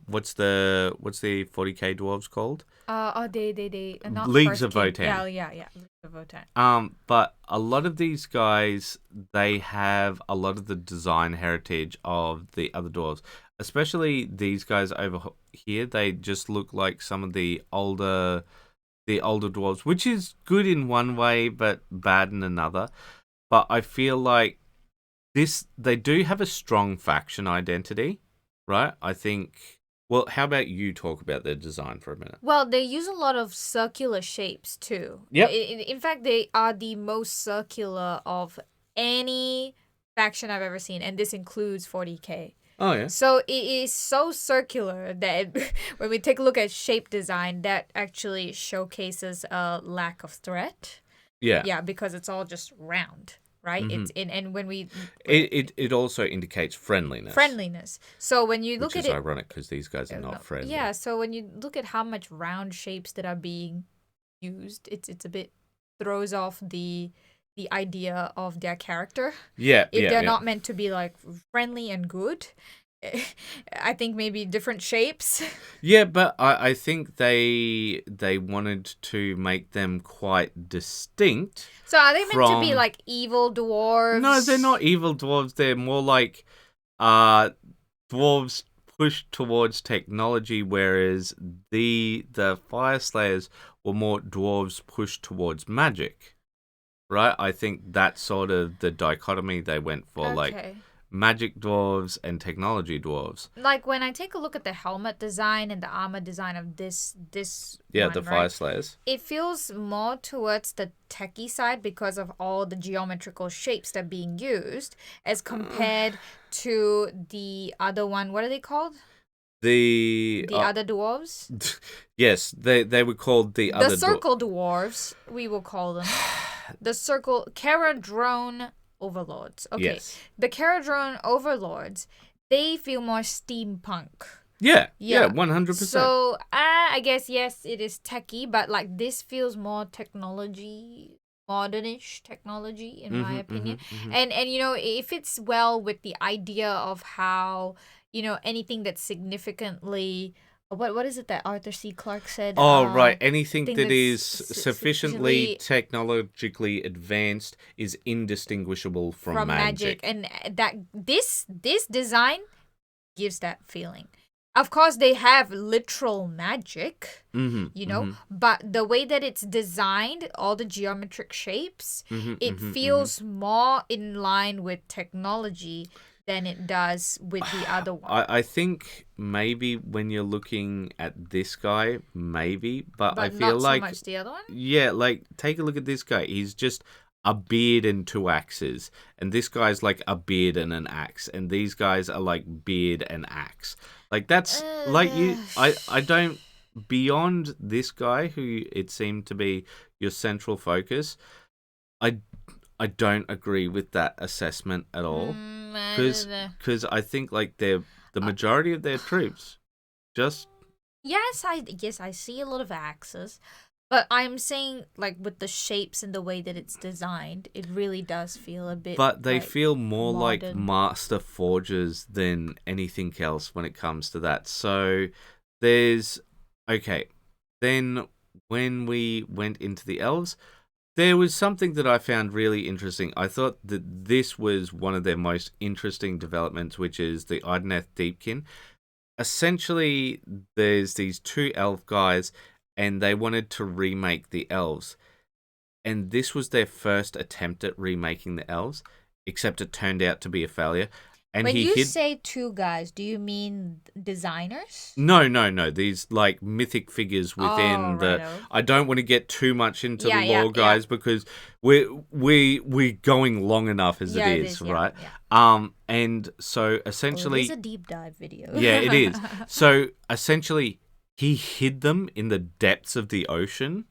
what's the 40k dwarves called? They not Leagues of Votan. Yeah, Leagues of Votan. But a lot of these guys, they have a lot of the design heritage of the other dwarves, especially these guys over here. They just look like some of the older dwarves, which is good in one way but bad in another. But I feel like they do have a strong faction identity, right? I think. Well, how about you talk about their design for a minute? Well, they use a lot of circular shapes too. Yep. In fact, they are the most circular of any faction I've ever seen, and this includes 40k. Oh, yeah. So it is so circular that when we take a look at shape design, that actually showcases a lack of threat. Yeah. Yeah, because it's all just round, right? Mm-hmm. And when we... It also indicates friendliness. Friendliness. So when you look at it... Which is ironic because these guys are not friendly. Yeah, so when you look at how much round shapes that are being used, it's a bit... throws off the idea of their character. Yeah, if they're not meant to be like friendly and good, I think maybe different shapes. Yeah, but I think they wanted to make them quite distinct. So are they meant to be like evil dwarves? No, they're not evil dwarves. They're more like dwarves pushed towards technology, whereas the Fire Slayers were more dwarves pushed towards magic. Right? I think that's sort of the dichotomy they went for, like magic dwarves and technology dwarves. Like when I take a look at the helmet design and the armor design of this one, Fire Slayers. It feels more towards the techie side because of all the geometrical shapes that are being used as compared to the other one. What are they called? The other dwarves? Yes, they were called the other circle dwarves, we will call them. The circle Caradrone overlords. Okay. Yes. The Caradrone overlords, they feel more steampunk. Yeah, 100%. So, I guess, yes, it is techie, but like this feels more technology, modernish technology in my Mhm, opinion. mhm, mhm. And you know, it fits well with the idea of how, you know, anything that's significantly what is it that Arthur C. Clarke said? Oh, right. Anything Thing that that's is sufficiently sufficiently technologically advanced is indistinguishable from from magic, magic. and that this design gives that feeling. Of course, they have literal magic, Mm-hmm, you know, mm-hmm, but the way that it's designed, all the geometric shapes, mm-hmm, it mm-hmm, mm-hmm. feels more in line with technology than it does with the other one. I think maybe when you're looking at this guy, maybe, but I But feel not so like, much the other one. yeah, like, take a look at this guy. He's just a beard and two axes. And this guy's like a beard and an axe. And these guys are like beard and axe. Like, that's, like, I don't, beyond this guy, who it seemed to be your central focus, I, I don't agree with that assessment at all. Because I think, like, the majority of their troops just... Yes, I see a lot of axes, but I'm saying like with the shapes and the way that it's designed, it really does feel a bit. But they like, feel more like modern. master forges than anything else when it comes to that. So there's... Okay, then when we went into the elves, there was something that I found really interesting. I thought that this was one of their most interesting developments, which is the Idoneth Deepkin. Essentially, there's these two elf guys, and they wanted to remake the elves. And this was their first attempt at remaking the elves, except it turned out to be a failure. And When he you hid... say two guys, do you mean designers? No. These like mythic figures within the... righto. I don't want to get too much into Yeah, the yeah, lore, yeah. guys, because we're going long enough as Yeah, it it is, is, yeah, right? yeah. And so Well, it essentially, is a deep dive video. yeah, it is. So essentially, he hid them in the depths of the ocean.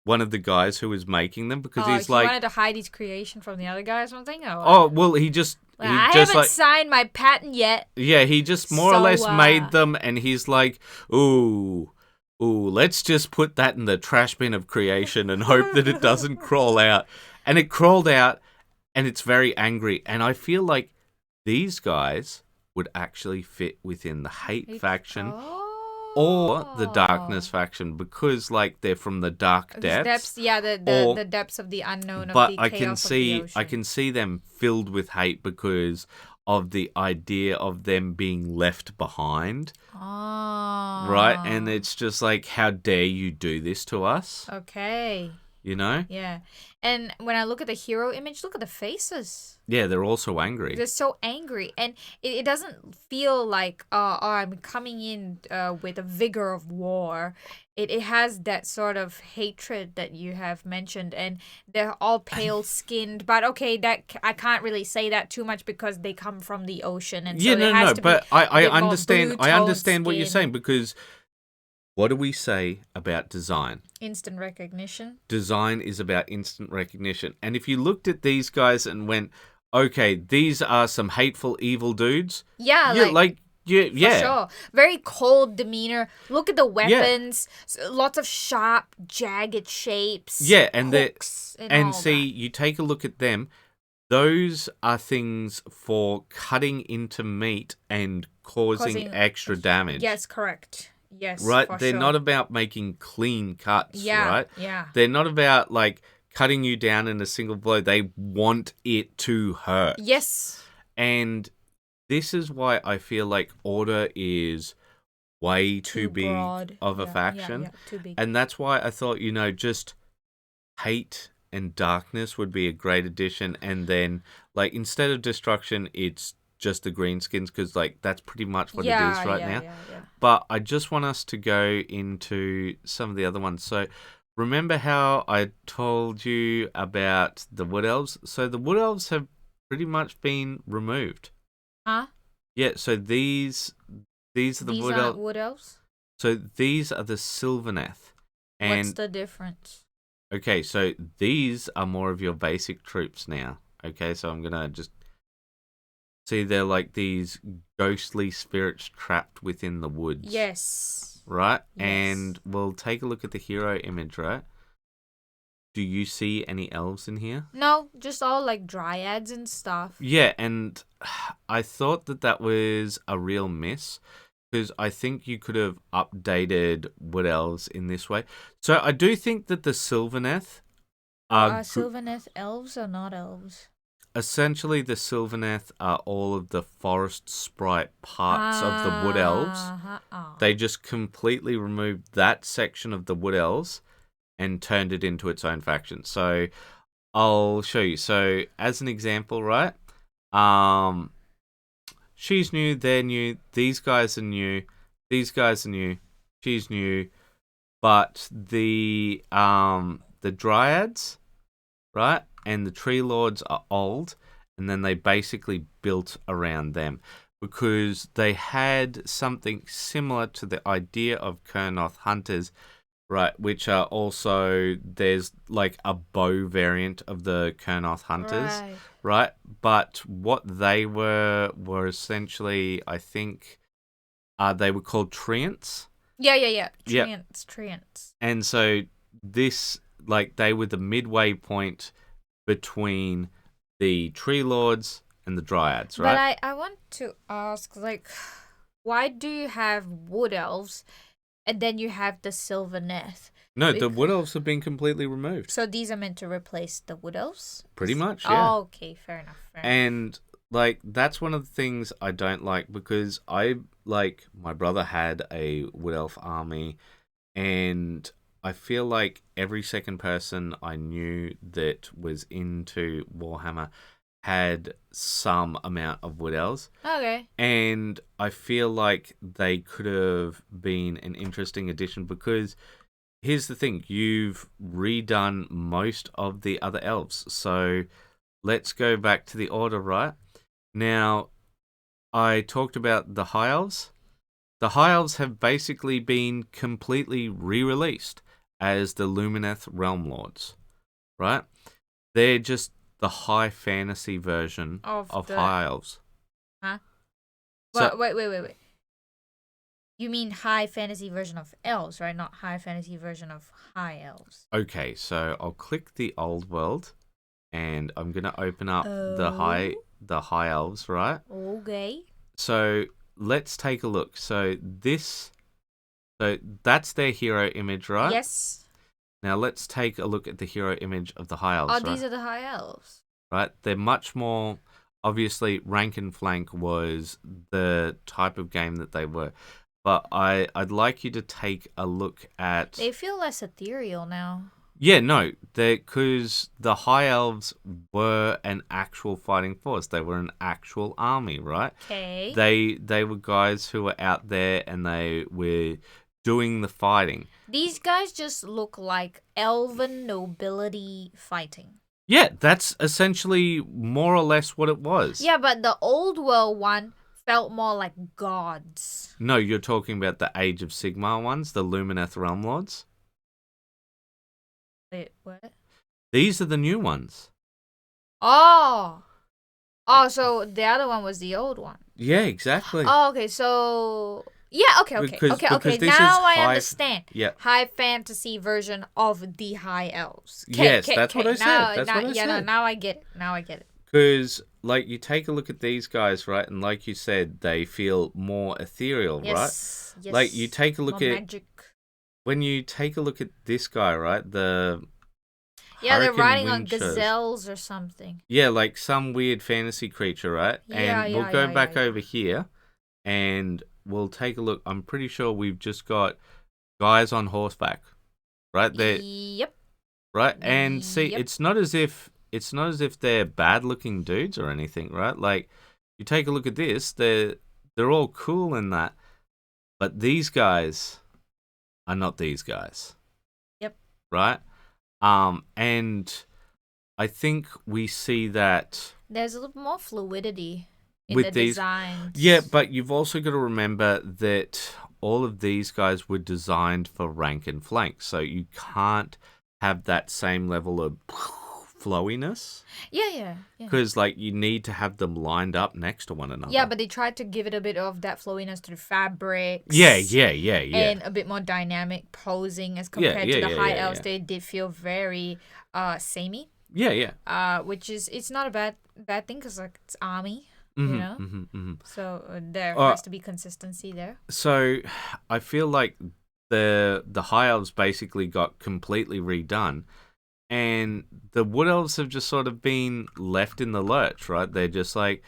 One of the guys who was making them, because he's he like, wanted to hide his creation from the other guy or something. Or what? oh well, he just I just haven't signed my patent yet. yeah, he just more or So, less made them, and he's like, ooh, let's just put that in the trash bin of creation and hope that it doesn't crawl out. And it crawled out, and it's very angry. And I feel like these guys would actually fit within the hate faction or the darkness faction, because like they're from the dark depths. Yeah, the depths of the unknown, But of the I chaos can of the see ocean. them filled with hate because of the idea of them being left behind. Oh. Right? And it's just like, how dare you do this to us? Okay. You know? Yeah. And when I look at the hero image, look at the faces. Yeah, they're also angry. They're so angry. And it doesn't feel like, I'm coming in with a vigor of war. It has that sort of hatred that you have mentioned. And they're all pale-skinned. But okay, I can't really say that too much because they come from the ocean. And so Yeah, there has to but be I a bit more understand. I blue-toned understand what you're skin. saying, because what do we say about design? Instant recognition. Design is about instant recognition. And if you looked at these guys and went, okay, these are some hateful, evil dudes. Yeah, yeah. For sure. Very cold demeanor. Look at the weapons. Lots of sharp, jagged shapes. Yeah, and hooks and all see, that. you take a look at them. Those are things for cutting into meat and causing extra damage. Yes, correct. Yes, right? for They're sure. not about making clean cuts, Yeah, right? yeah. They're not about like cutting you down in a single blow. They want it to hurt. Yes. And this is why I feel like Order is way too big broad. of a faction. Yeah, too big. And that's why I thought, just hate and darkness would be a great addition. And then, like, instead of destruction, it's just the greenskins, because, like, that's pretty much what it is right now. Yeah. But I just want us to go into some of the other ones. So remember how I told you about the Wood Elves? So the Wood Elves have pretty much been removed. Huh? Yeah, so these are the Wood Elves. Wood Elves? So these are the Sylvaneth. And what's the difference? okay, so these are more of your basic troops now. Okay, so I'm going to just... See, they're like these ghostly spirits trapped within the woods. Yes. Right? Yes. And we'll take a look at the hero image, right? do you see any elves in here? No, just all like dryads and stuff. Yeah, and I thought that was a real miss because I think you could have updated wood elves in this way. So I do think that the Sylvaneth Are Sylvaneth elves or not elves? essentially the Sylvaneth are all of the forest sprite parts of the wood elves. They just completely removed that section of the wood elves and turned it into its own faction. So I'll show you. So as an example, right? She's new, they're new, these guys are new, these guys are new, she's new, but the dryads, right, and the tree lords are old, and then they basically built around them because they had something similar to the idea of Kurnoth hunters, right, which are also, there's like a bow variant of the Kurnoth hunters, right? But what they were essentially, I think, they were called treants. Yeah. Treants. And so this, like, they were the midway point between the tree lords and the dryads, right? But I want to ask, like, why do you have wood elves and then you have the Sylvaneth? No, the wood elves have been completely removed. So these are meant to replace the wood elves? Pretty much, yeah. Oh, okay, fair enough. And like that's one of the things I don't like because my brother had a wood elf army, and I feel like every second person I knew that was into Warhammer had some amount of wood elves. Okay. And I feel like they could have been an interesting addition because here's the thing, you've redone most of the other elves. So let's go back to the order, right? Now, I talked about the high elves. The high elves have basically been completely re-released as the Lumineth Realm Lords, right? They're just the high fantasy version of high elves. Huh? Well, wait. You mean high fantasy version of elves, right? Not high fantasy version of high elves. Okay, so I'll click the old world, and I'm gonna open up the high elves, right? Okay. So let's take a look. So that's their hero image, right? Yes. Now let's take a look at the hero image of the high elves. Oh, these are the high elves. Right? They're much more, obviously, rank and flank was the type of game that they were. But I'd like you to take a look at... They feel less ethereal now. Yeah, no, because the high elves were an actual fighting force. They were an actual army, right? Okay. They were guys who were out there and they were doing the fighting. These guys just look like elven nobility fighting. Yeah, that's essentially more or less what it was. Yeah, but the old world one felt more like gods. No, you're talking about the Age of Sigmar ones, the Lumineth Realm Lords. Wait, what? These are the new ones. Oh, so the other one was the old one. Yeah, exactly. Oh, okay, so... Yeah, okay. Because Now I understand. Yeah. High fantasy version of the high elves. Yes, that's what I said. Now I get it. Because, like, you take a look at these guys, right? And like you said, they feel more ethereal, right? Yes. Like, you take a look more at... magic. When you take a look at this guy, right? They're Hurricane riding on Winchers. gazelles or something. Yeah, like some weird fantasy creature, right? And we'll go back over here and we'll take a look. I'm pretty sure we've just got guys on horseback, right? Yep. Right? And see, Yep. it's not as if they're bad-looking dudes or anything, right? Like, you take a look at this, they're all cool in that. But these guys are not these guys. Yep. Right? And I think we see that there's a little more fluidity in with the these designs. Yeah, but you've also got to remember that all of these guys were designed for rank and flank, so you can't have that same level of flowiness. Yeah. Because, like, you need to have them lined up next to one another. Yeah, but they tried to give it a bit of that flowiness through fabrics. Yeah. And a bit more dynamic posing as compared to the high elves. Yeah. They did feel very samey. Yeah. Which is, it's not a bad thing because, like, it's army, you know? So there has to be consistency there. So I feel like the high elves basically got completely redone, and the wood elves have just sort of been left in the lurch, right? They're just like,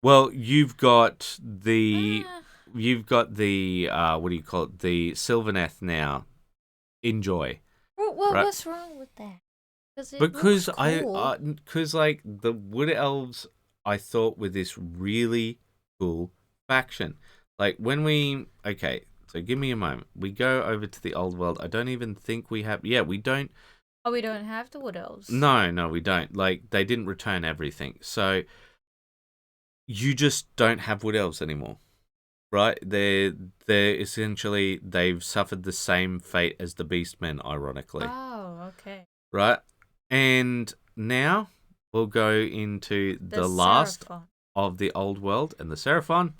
well, you've got the what do you call it, the Sylvaneth now. Enjoy. Well, right? what's wrong with that? Because cool. because like the wood elves, I thought were this really cool faction. Like so give me a moment. We go over to the old world. I don't even think we have. Yeah, we don't. Oh, we don't have the wood elves. No, we don't. Like, they didn't return everything. So you just don't have wood elves anymore. Right? They're essentially, they've suffered the same fate as the beastmen, ironically. Oh, okay. Right? And now we'll go into the last Seraphon. of the old world, and the Seraphon,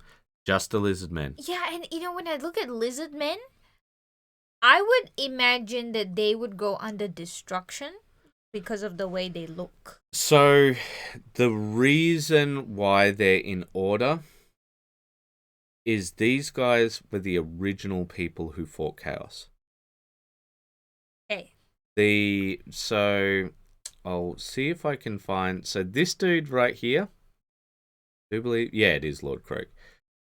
just the lizard men. Yeah, and when I look at lizard men, I would imagine that they would go under destruction because of the way they look. So the reason why they're in order is these guys were the original people who fought Chaos. Hey. So I'll see if I can find. So this dude right here, I do believe, yeah, it is Lord Croak.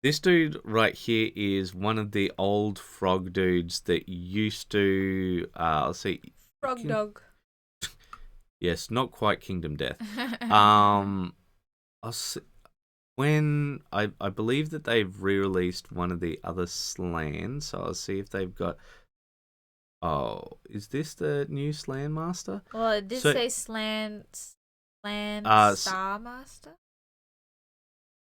This dude right here is one of the old frog dudes that used to. Let's see. Frog dog. Yes, not quite Kingdom Death. I'll see, when I believe that they've re-released one of the other Slan, so I'll see if they've got. Oh, is this the new Slan Master? Well, it did say Slan Star Master.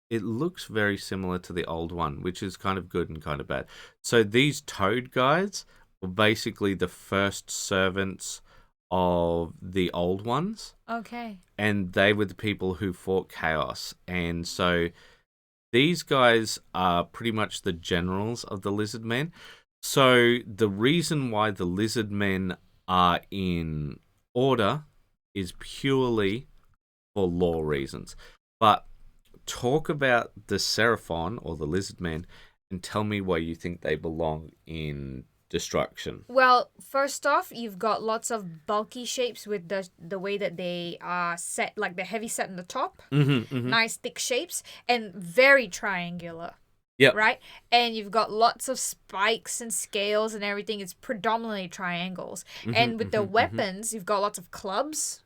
It looks very similar to the old one, which is kind of good and kind of bad. So these toad guys were basically the first servants of the old ones. Okay. And they were the people who fought Chaos. And so these guys are pretty much the generals of the lizard men. So the reason why the lizard men are in order is purely for lore reasons. But talk about the Seraphon or the lizard men and tell me why you think they belong in destruction. Well, first off, you've got lots of bulky shapes with the way that they are set, like the heavy set on the top. Nice thick shapes and very triangular. Yeah. Right? And you've got lots of spikes and scales and everything. It's predominantly triangles. And with the weapons, you've got lots of clubs.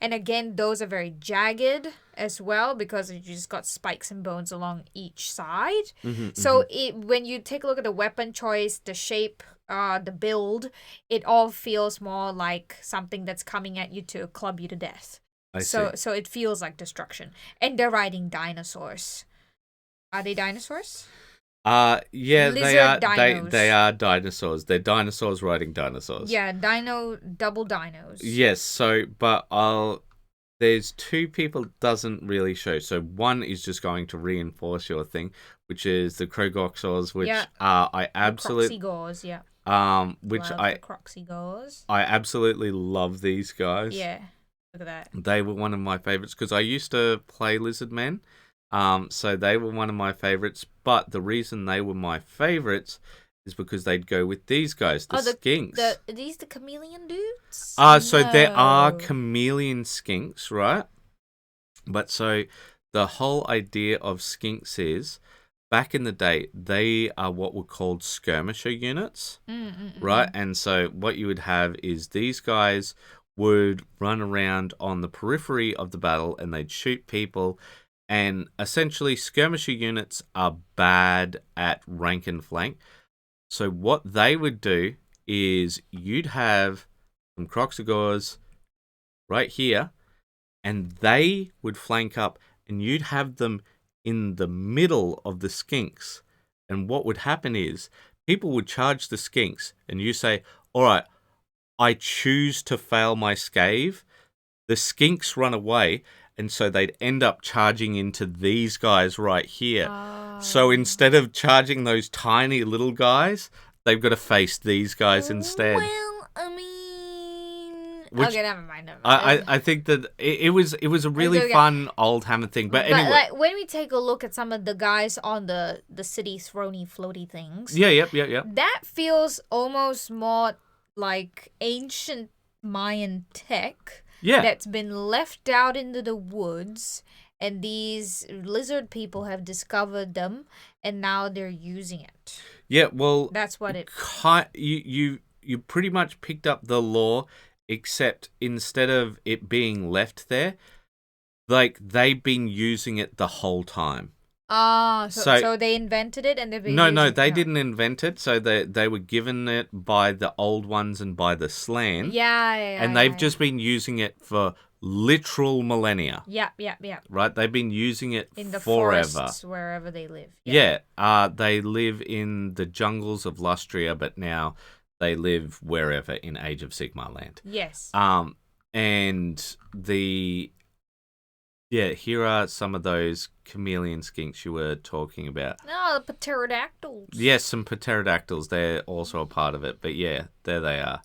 And again, those are very jagged as well because you just got spikes and bones along each side. So when you take a look at the weapon choice, the shape, the build, it all feels more like something that's coming at you to club you to death. So it feels like destruction. And they're riding dinosaurs. Are they dinosaurs? Yeah, Lizard dinos. They are dinosaurs. They're dinosaurs riding dinosaurs. Yeah, double dinos. Yes, so but there's two people doesn't really show. So one is just going to reinforce your thing, which is the Krogoxors, which I absolutely Croxygores, yeah. Which love the Croxygores. I absolutely love these guys. Yeah. Look at that. They were one of my favorites because I used to play Lizard Men. So they were one of my favorites, but the reason they were my favorites is because they'd go with these guys, the skinks. Are these the chameleon dudes? So there are chameleon skinks, right? But so the whole idea of skinks is, back in the day, they are what were called skirmisher units, right? And so what you would have is these guys would run around on the periphery of the battle and they'd shoot people. And essentially, skirmisher units are bad at rank and flank. So what they would do is you'd have some Croxygores right here, and they would flank up, and you'd have them in the middle of the skinks. And what would happen is people would charge the skinks, and you say, all right, I choose to fail my scave. the skinks run away, and so they'd end up charging into these guys right here. So instead of charging those tiny little guys, they've got to face these guys instead. Well, I mean... Which- okay, never mind. Never mind. I think that it was a really fun old Hammer thing. But anyway. like, when we take a look at some of the guys on the city throny floaty things... Yeah. That feels almost more like ancient Mayan tech that's been left out into the woods, and these lizard people have discovered them, and now they're using it. Yeah, well... That's what it... You pretty much picked up the lore, except instead of it being left there, like, they've been using it the whole time. So they invented it and they've been No, they didn't invent it. So they were given it by the old ones and by the Slan. Yeah. And they've just been using it for literal millennia. Yeah. Right? They've been using it in the forever. forests, wherever they live. Yeah. They live in the jungles of Lustria, but now they live wherever in Age of Sigmar land. Yes. And here are some of those chameleon skinks you were talking about. Oh, the pterodactyls. Yes, some pterodactyls. They're also a part of it. But yeah, there they are.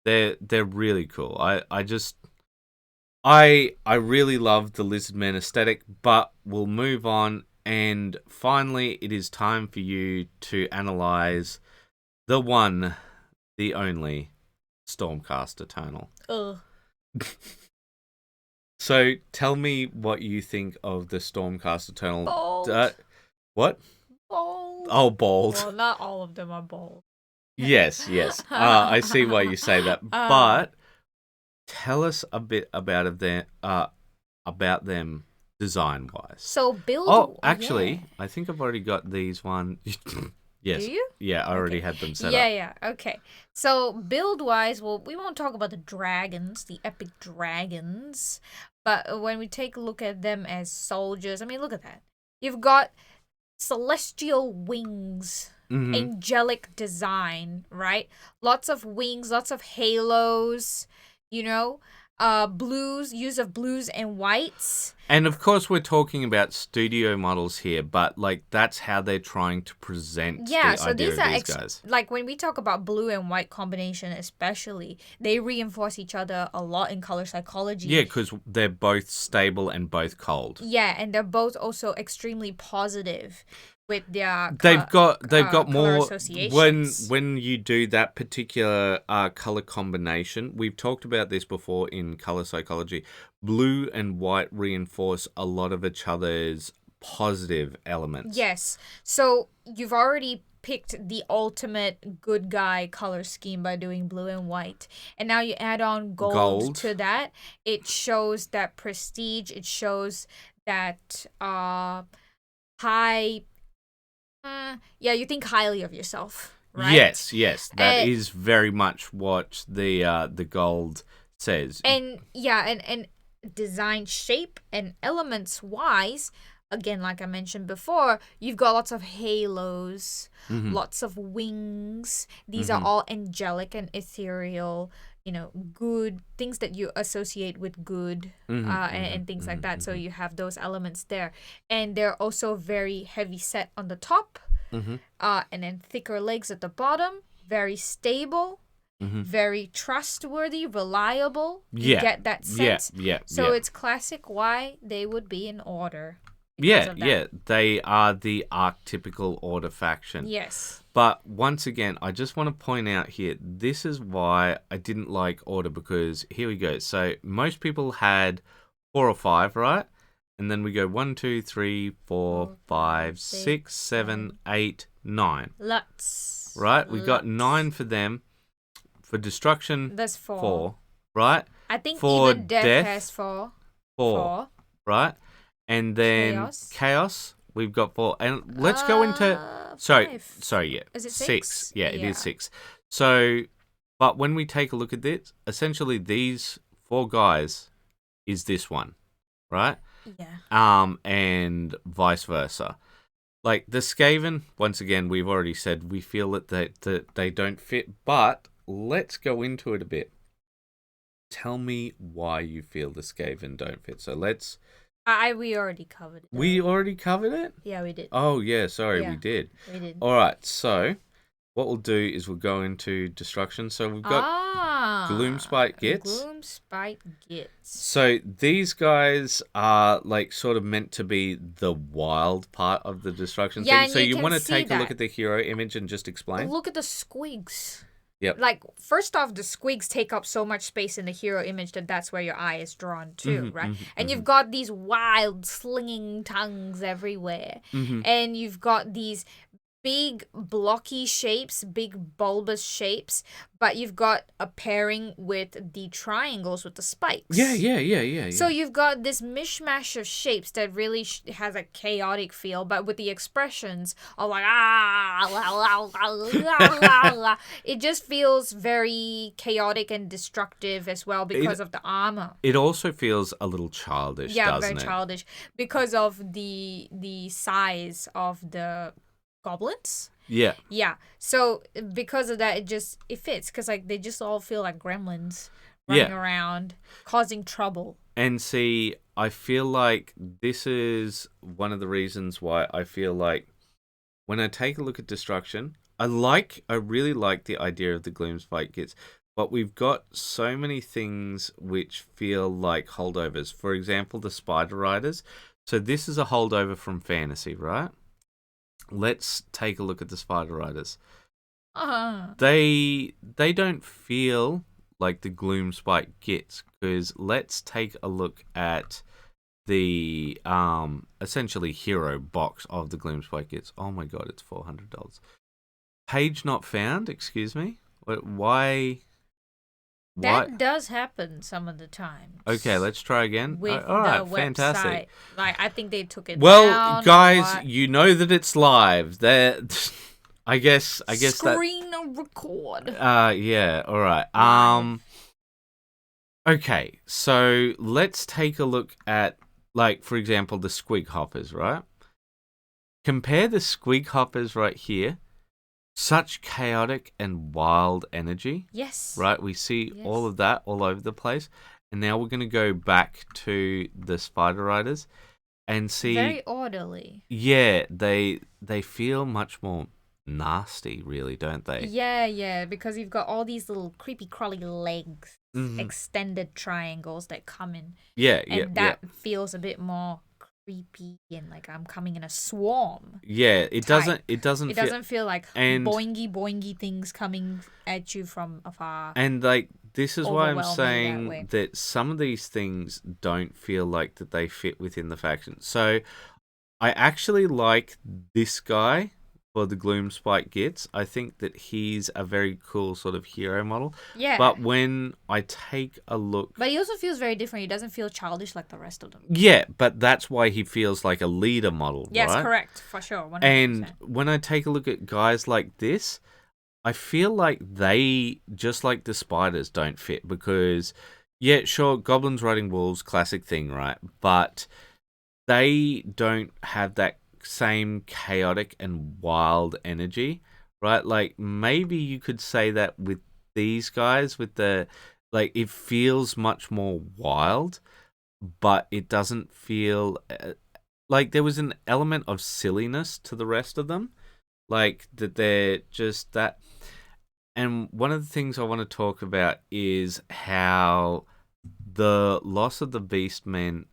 They're really cool. I really love the Lizardmen aesthetic, but we'll move on. And finally, it is time for you to analyze the one, the only Stormcast Eternal. Ugh. So, tell me what you think of the Stormcast Eternal. Bold. What? Bold. Oh, bold. Well, not all of them are bold. Yes. I see why you say that. But tell us a bit about them design-wise. So, build... Oh, actually, I think I've already got these one. Yes. Do you? Yeah, I already had them set up. Yeah. Okay. So build-wise, well, we won't talk about the dragons, the epic dragons, but when we take a look at them as soldiers, I mean, look at that. You've got celestial wings, angelic design, right? Lots of wings, lots of halos, use of blues and whites. And of course, we're talking about studio models here, but like that's how they're trying to present the idea of these guys. Like when we talk about blue and white combination, especially, they reinforce each other a lot in color psychology. Yeah, because they're both stable and both cold. Yeah, and they're both also extremely positive with their they've got more associations. when you do that particular color combination. We've talked about this before in color psychology. Blue and white reinforce a lot of each other's positive elements. Yes. So you've already picked the ultimate good guy color scheme by doing blue and white. And now you add on gold to that. It shows that prestige. It shows that high... you think highly of yourself, right? Yes. That is very much what the gold says. And design shape and elements wise, again, like I mentioned before, you've got lots of halos, lots of wings. These are all angelic and ethereal, good things that you associate with good and things like that. So you have those elements there. And they're also very heavy set on the top and then thicker legs at the bottom, very stable. Very trustworthy, reliable. You get that sense. So it's classic why they would be in order. They are the archetypical order faction. Yes. But once again, I just want to point out here, this is why I didn't like order, because here we go. So most people had 4 or 5, right? And then we go 1, 2, 3, 4, 5, 6, 7, 8, 9. Lots. Right? We got 9 for them. For destruction, that's 4, right? I think for even death has 4. 4, right? And then chaos, we've got 4. And let's go into... Sorry, yeah. Is it 6? Yeah, it is 6. So, but when we take a look at this, essentially these 4 guys is this one, right? Yeah. And vice versa. Like the Skaven, once again, we've already said we feel that they don't fit, but let's go into it a bit. tell me why you feel the Skaven don't fit. So We already covered it. We already covered it? Yeah, we did. Oh, yeah, sorry, Yeah, we did. We did. All right, so what we'll do is we'll go into destruction. So we've got Gloomspite Gits. Gloomspite Gits. So these guys are like sort of meant to be the wild part of the destruction thing. And so you can want to see take a look that. at the hero image and just explain? Look at the squigs. Yep. Like, first off, the squigs take up so much space in the hero image that's where your eye is drawn to, right? And you've got these wild slinging tongues everywhere. And you've got these big blocky shapes, big bulbous shapes, but you've got a pairing with the triangles with the spikes. Yeah. So you've got this mishmash of shapes that really has a chaotic feel, but with the expressions of like it just feels very chaotic and destructive as well because of the armor. It also feels a little childish, doesn't it? Yeah, very childish because of the size of the goblins. Yeah. So because of that, it fits because like they just all feel like gremlins running around causing trouble. And see, I feel like this is one of the reasons why I feel like when I take a look at destruction, I really like the idea of the Gloomspite Gits, but we've got so many things which feel like holdovers. For example, the Spider Riders. So this is a holdover from fantasy, right? Let's take a look at the Spider Riders. They don't feel like the Gloomspite Gits, because let's take a look at the essentially hero box of the Gloomspite Gits. Oh my god, it's $400. Page not found, excuse me? Why? That does happen some of the time. Okay, let's try again. With all right, the fantastic. Website. Like, I think they took it well, down. guys, you know that it's live. I guess Screen record. Yeah, all right. Okay, so let's take a look at, like, for example, the squig hoppers, right? Compare the squig hoppers right here. Such chaotic and wild energy. Yes. Right? We see all of that all over the place. And now we're going to go back to the Spider Riders and see... Very orderly. Yeah, they feel much more nasty, really, don't they? Yeah, because you've got all these little creepy crawly legs, extended triangles that come in. And that feels a bit more creepy and like I'm coming in a swarm. Yeah, it doesn't feel like boingy things coming at you from afar. And like this is why I'm saying that some of these things don't feel like that they fit within the faction. So I actually like this guy for the Gloomspite Gits. I think that he's a very cool sort of hero model. Yeah. But when I take a look... But he also feels very different. He doesn't feel childish like the rest of them. Yeah, but that's why he feels like a leader model, yes, right? Correct. For sure. 100%. And when I take a look at guys like this, I feel like they, just like the spiders, don't fit because, yeah, sure, goblins riding wolves, classic thing, right? But they don't have that same chaotic and wild energy, right? Like maybe you could say that with these guys, with the like, it feels much more wild, but it doesn't feel like there was an element of silliness to the rest of them, like that they're just that. And one of the things I want to talk about is how the loss of the Beastmen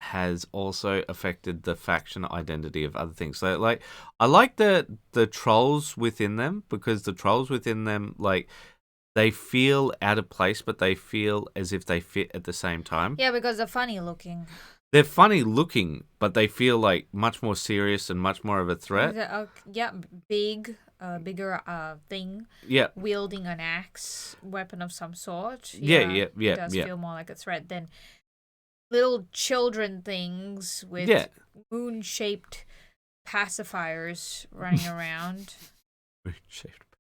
has also affected the faction identity of other things. So, like, I like the trolls within them because the trolls within them, like, they feel out of place, but they feel as if they fit at the same time. Yeah, because they're funny looking. They're funny looking, but they feel like much more serious and much more of a threat. Bigger thing. Yeah. Wielding an axe, weapon of some sort. Yeah. It does feel more like a threat than little children things with moon-shaped pacifiers running around. Moon-shaped.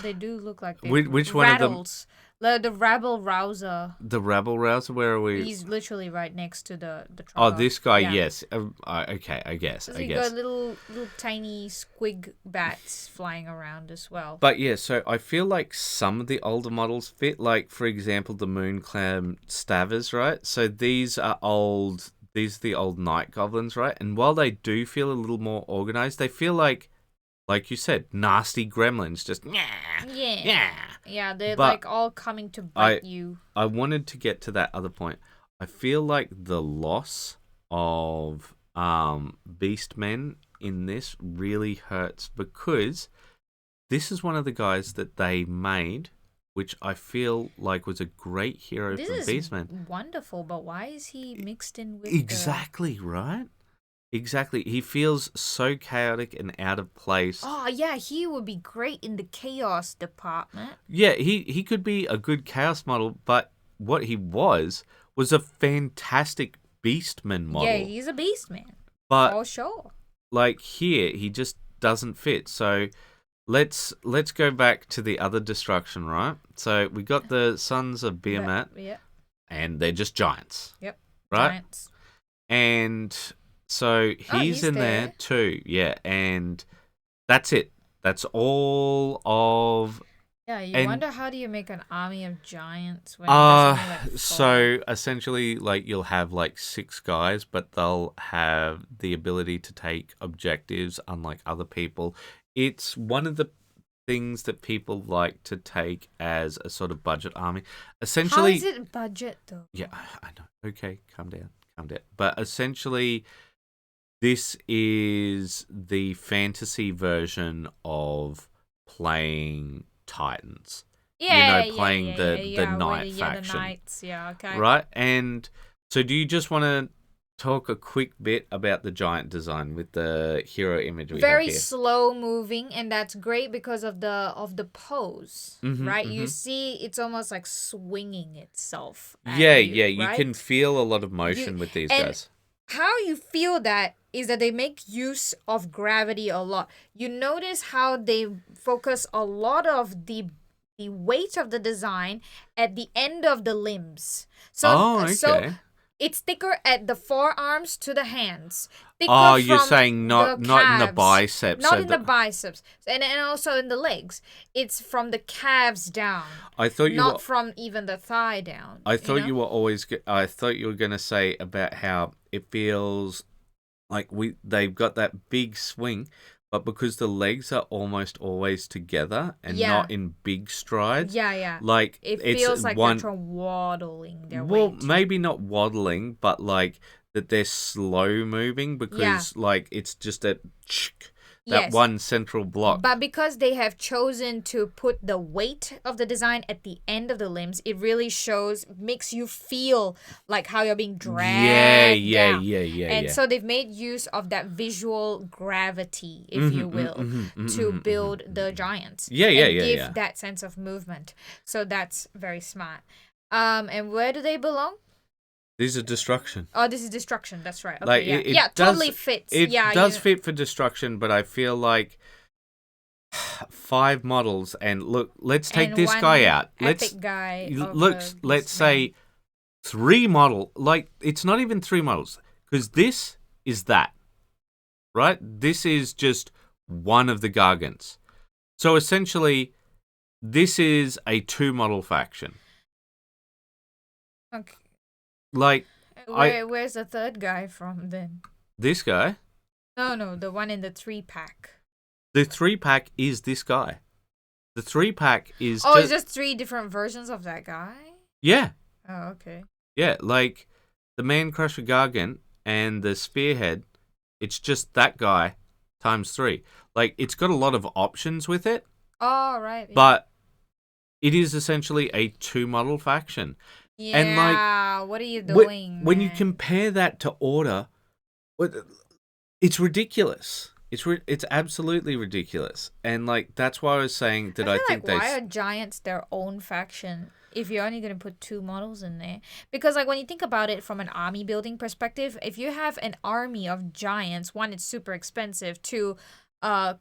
They do look like which one of them? The rabble rouser. The rabble rouser. Where are we? He's literally right next to the Oh, Trotter. this guy. Yeah. Yes. Okay. I guess. So you got little tiny squig bats flying around as well. But yeah, so I feel like some of the older models fit. Like for example, the Moonclam Stavers, right? So these are old. These are the old night goblins, right? And while they do feel a little more organized, they feel like you said, nasty gremlins. Just Yeah, they're But like all coming to bite you. I wanted to get to that other point. I feel like the loss of Beastmen in this really hurts because this is one of the guys that they made, which I feel like was a great hero This for is Beastmen. wonderful, but why is he mixed in with Exactly, right? Exactly. He feels so chaotic and out of place. Oh yeah, he would be great in the chaos department. Yeah, he could be a good chaos model, but what he was a fantastic Beastman model. Yeah, he's a beast man. But For sure. like here, he just doesn't fit. So let's go back to the other destruction, right? So we got the Sons of Behemoth, Yep. and they're just giants. Yep. Right? Giants. And so he's in there too. Yeah, and that's it. That's all of Yeah, you wonder how do you make an army of giants when so essentially like you'll have like 6 guys, but they'll have the ability to take objectives unlike other people. It's one of the things that people like to take as a sort of budget army. Essentially, how is it budget though? Yeah, I know. Okay, calm down. But essentially this is the fantasy version of playing Titans. Yeah, playing the Knight faction. The Knights, yeah, okay. Right? And so do you just want to talk a quick bit about the giant design with the hero image we Very have here? slow moving, and that's great because of the pose, right? You see it's almost like swinging itself at Yeah, you, you right? can feel a lot of motion with these guys. How you feel that is that they make use of gravity a lot. You notice how they focus a lot of the weight of the design at the end of the limbs. So it's thicker at the forearms to the hands. Thicker You're saying not in the biceps. Not in the biceps. And also in the legs. It's from the calves down. I thought you not from even the thigh down. I thought you were going to say about how it feels like they've got that big swing, but because the legs are almost always together and not in big strides. Yeah. Like it feels like they're waddling their way. Well, maybe not waddling, but like that they're slow moving because like it's just that one central block. But because they have chosen to put the weight of the design at the end of the limbs, it really makes you feel like how you're being dragged down. And so they've made use of that visual gravity, if you will, to build the giants. Give that sense of movement. So that's very smart. And where do they belong? These are destruction. Oh, this is destruction. That's right. Okay, like, it totally fits. It does fit for destruction, but I feel like 5 models and look, let's take this guy out. Let's say 3 model. Like it's not even 3 models because this is that, right? This is just one of the Gargants. So essentially, this is a 2 model faction. Okay. Like, where's the third guy from then? This guy? No, the one in the 3-pack. The 3-pack is this guy. The 3-pack is. It's just 3 different versions of that guy? Yeah. Oh, okay. Yeah, like the Man Crusher Gargant and the Spearhead, it's just that guy times 3. Like, it's got a lot of options with it. Oh, right. But it is essentially a 2 model faction. Yeah, and like, what are you doing? When you compare that to Order, it's ridiculous. It's absolutely ridiculous. And like that's why I was saying that I think why are giants their own faction if you're only going to put 2 models in there? Because like when you think about it from an army building perspective, if you have an army of giants, 1, it's super expensive. 2,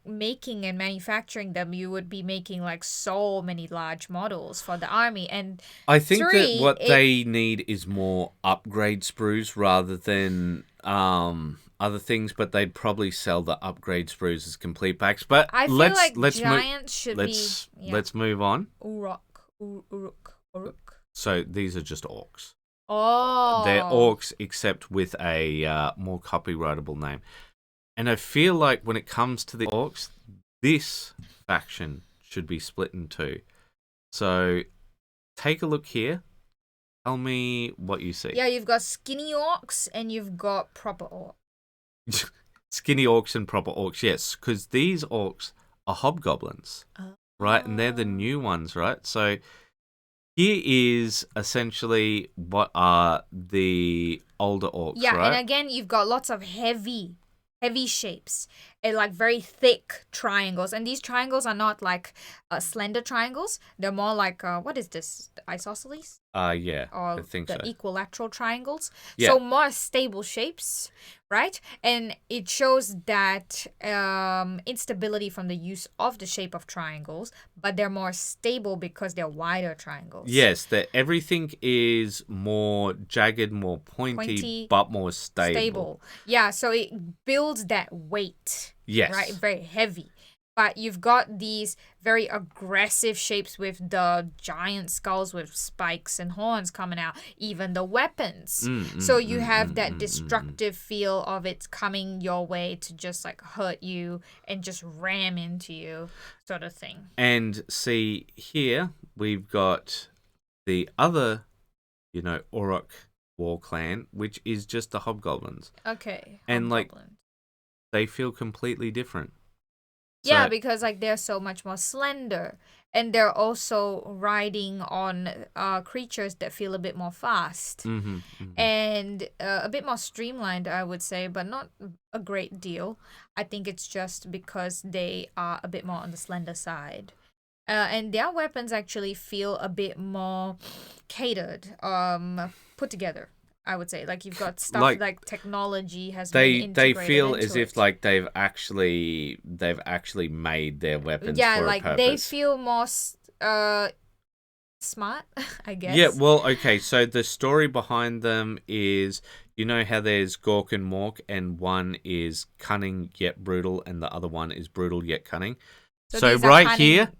making and manufacturing them, you would be making like so many large models for the army. And I think that three, what they need is more upgrade sprues rather than other things, but they'd probably sell the upgrade sprues as complete packs. But I feel like giants should be. Let's move on. Uruk. So these are just orcs. Oh. They're orcs, except with a more copyrightable name. And I feel like when it comes to the orcs, this faction should be split in two. So take a look here. Tell me what you see. Yeah, you've got skinny orcs and you've got proper orcs. Skinny orcs and proper orcs, yes. Because these orcs are hobgoblins, right? And they're the new ones, right? So here is essentially what are the older orcs, yeah, right? and again, you've got lots of heavy shapes and like very thick triangles. And these triangles are not like slender triangles. They're more like, what is this? Isosceles? Yeah, Or I think the so. equilateral triangles. Yeah. So more stable shapes, right? And it shows that instability from the use of the shape of triangles, but they're more stable because they're wider triangles. Yes, that everything is more jagged, more pointy, but more stable. Yeah, so it builds that weight. Yes. Right? Very heavy. But you've got these very aggressive shapes with the giant skulls with spikes and horns coming out, even the weapons. So you have that destructive feel of it coming your way to just like hurt you and just ram into you sort of thing. And see, here we've got the other, Orruk war clan, which is just the hobgoblins. Okay. And hobgoblins. They feel completely different. Yeah, because like they're so much more slender, and they're also riding on creatures that feel a bit more fast and a bit more streamlined, I would say, but not a great deal. I think it's just because they are a bit more on the slender side. And their weapons actually feel a bit more catered, put together. I would say, like, you've got stuff like technology has been integrated they feel into as if like they've actually made their weapons for a purpose. They feel more smart, I guess. Yeah, well, okay, so the story behind them is, you know how there's Gork and Mork, and one is cunning yet brutal and the other one is brutal yet cunning. So right here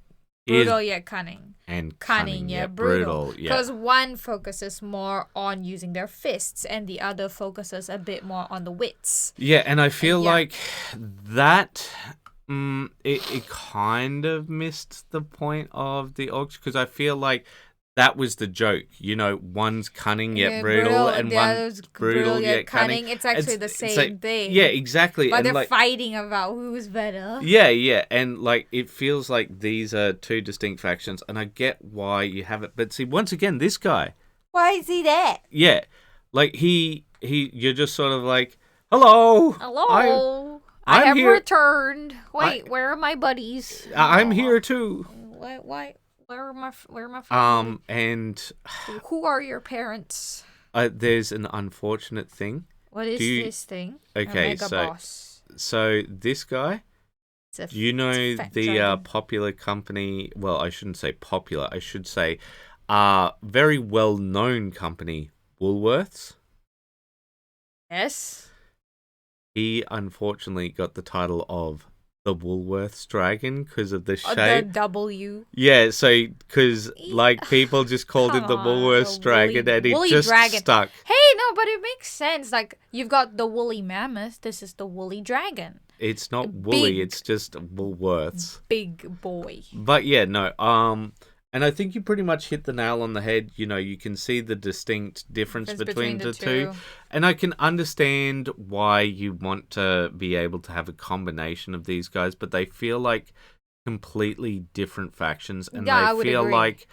brutal yet cunning. And cunning yet brutal. Because one focuses more on using their fists and the other focuses a bit more on the wits. Yeah, and I feel like that it kind of missed the point of the orcs, because I feel like that was the joke. One's cunning yet brutal, and one's brutal yet cunning. It's actually the same thing. Yeah, exactly. But and they're fighting about who's better. Yeah. And like it feels like these are two distinct factions, and I get why you have it. But see, once again, this guy. Why is he there? Yeah. Like you're just sort of like, hello. I have returned. Wait, where are my buddies? I'm here too. Why? Where are my family? And who are your parents? There's an unfortunate thing. What is this thing? Okay, so this guy. Do you know the popular company? Well, I shouldn't say popular. I should say, very well-known company, Woolworths. Yes. He unfortunately got the title of the Woolworths Dragon because of the shape. The W. Yeah, so because like people just called it the Woolworths Dragon, and it just stuck. Hey, no, but it makes sense. Like you've got the woolly mammoth. This is the woolly dragon. It's not woolly. It's just Woolworths. Big boy. But yeah, no. And I think you pretty much hit the nail on the head. You can see the distinct difference between the two. And I can understand why you want to be able to have a combination of these guys, but they feel like completely different factions. And I they would feel agree. like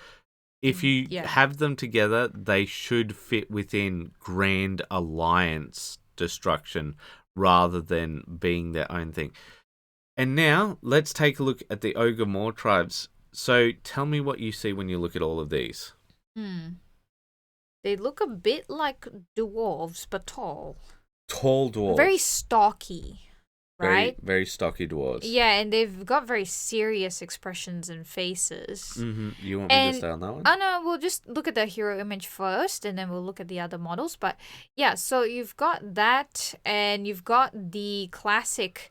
if you have them together, they should fit within Grand Alliance destruction rather than being their own thing. And now let's take a look at the Ogre Moor tribes. So tell me what you see when you look at all of these. They look a bit like dwarves, but tall. Tall dwarves. Very stocky, right? Very stocky dwarves. Yeah, and they've got very serious expressions and faces. You want me to stay on that one? Oh no, we'll just look at the hero image first, and then we'll look at the other models. But yeah, so you've got that, and you've got the classic.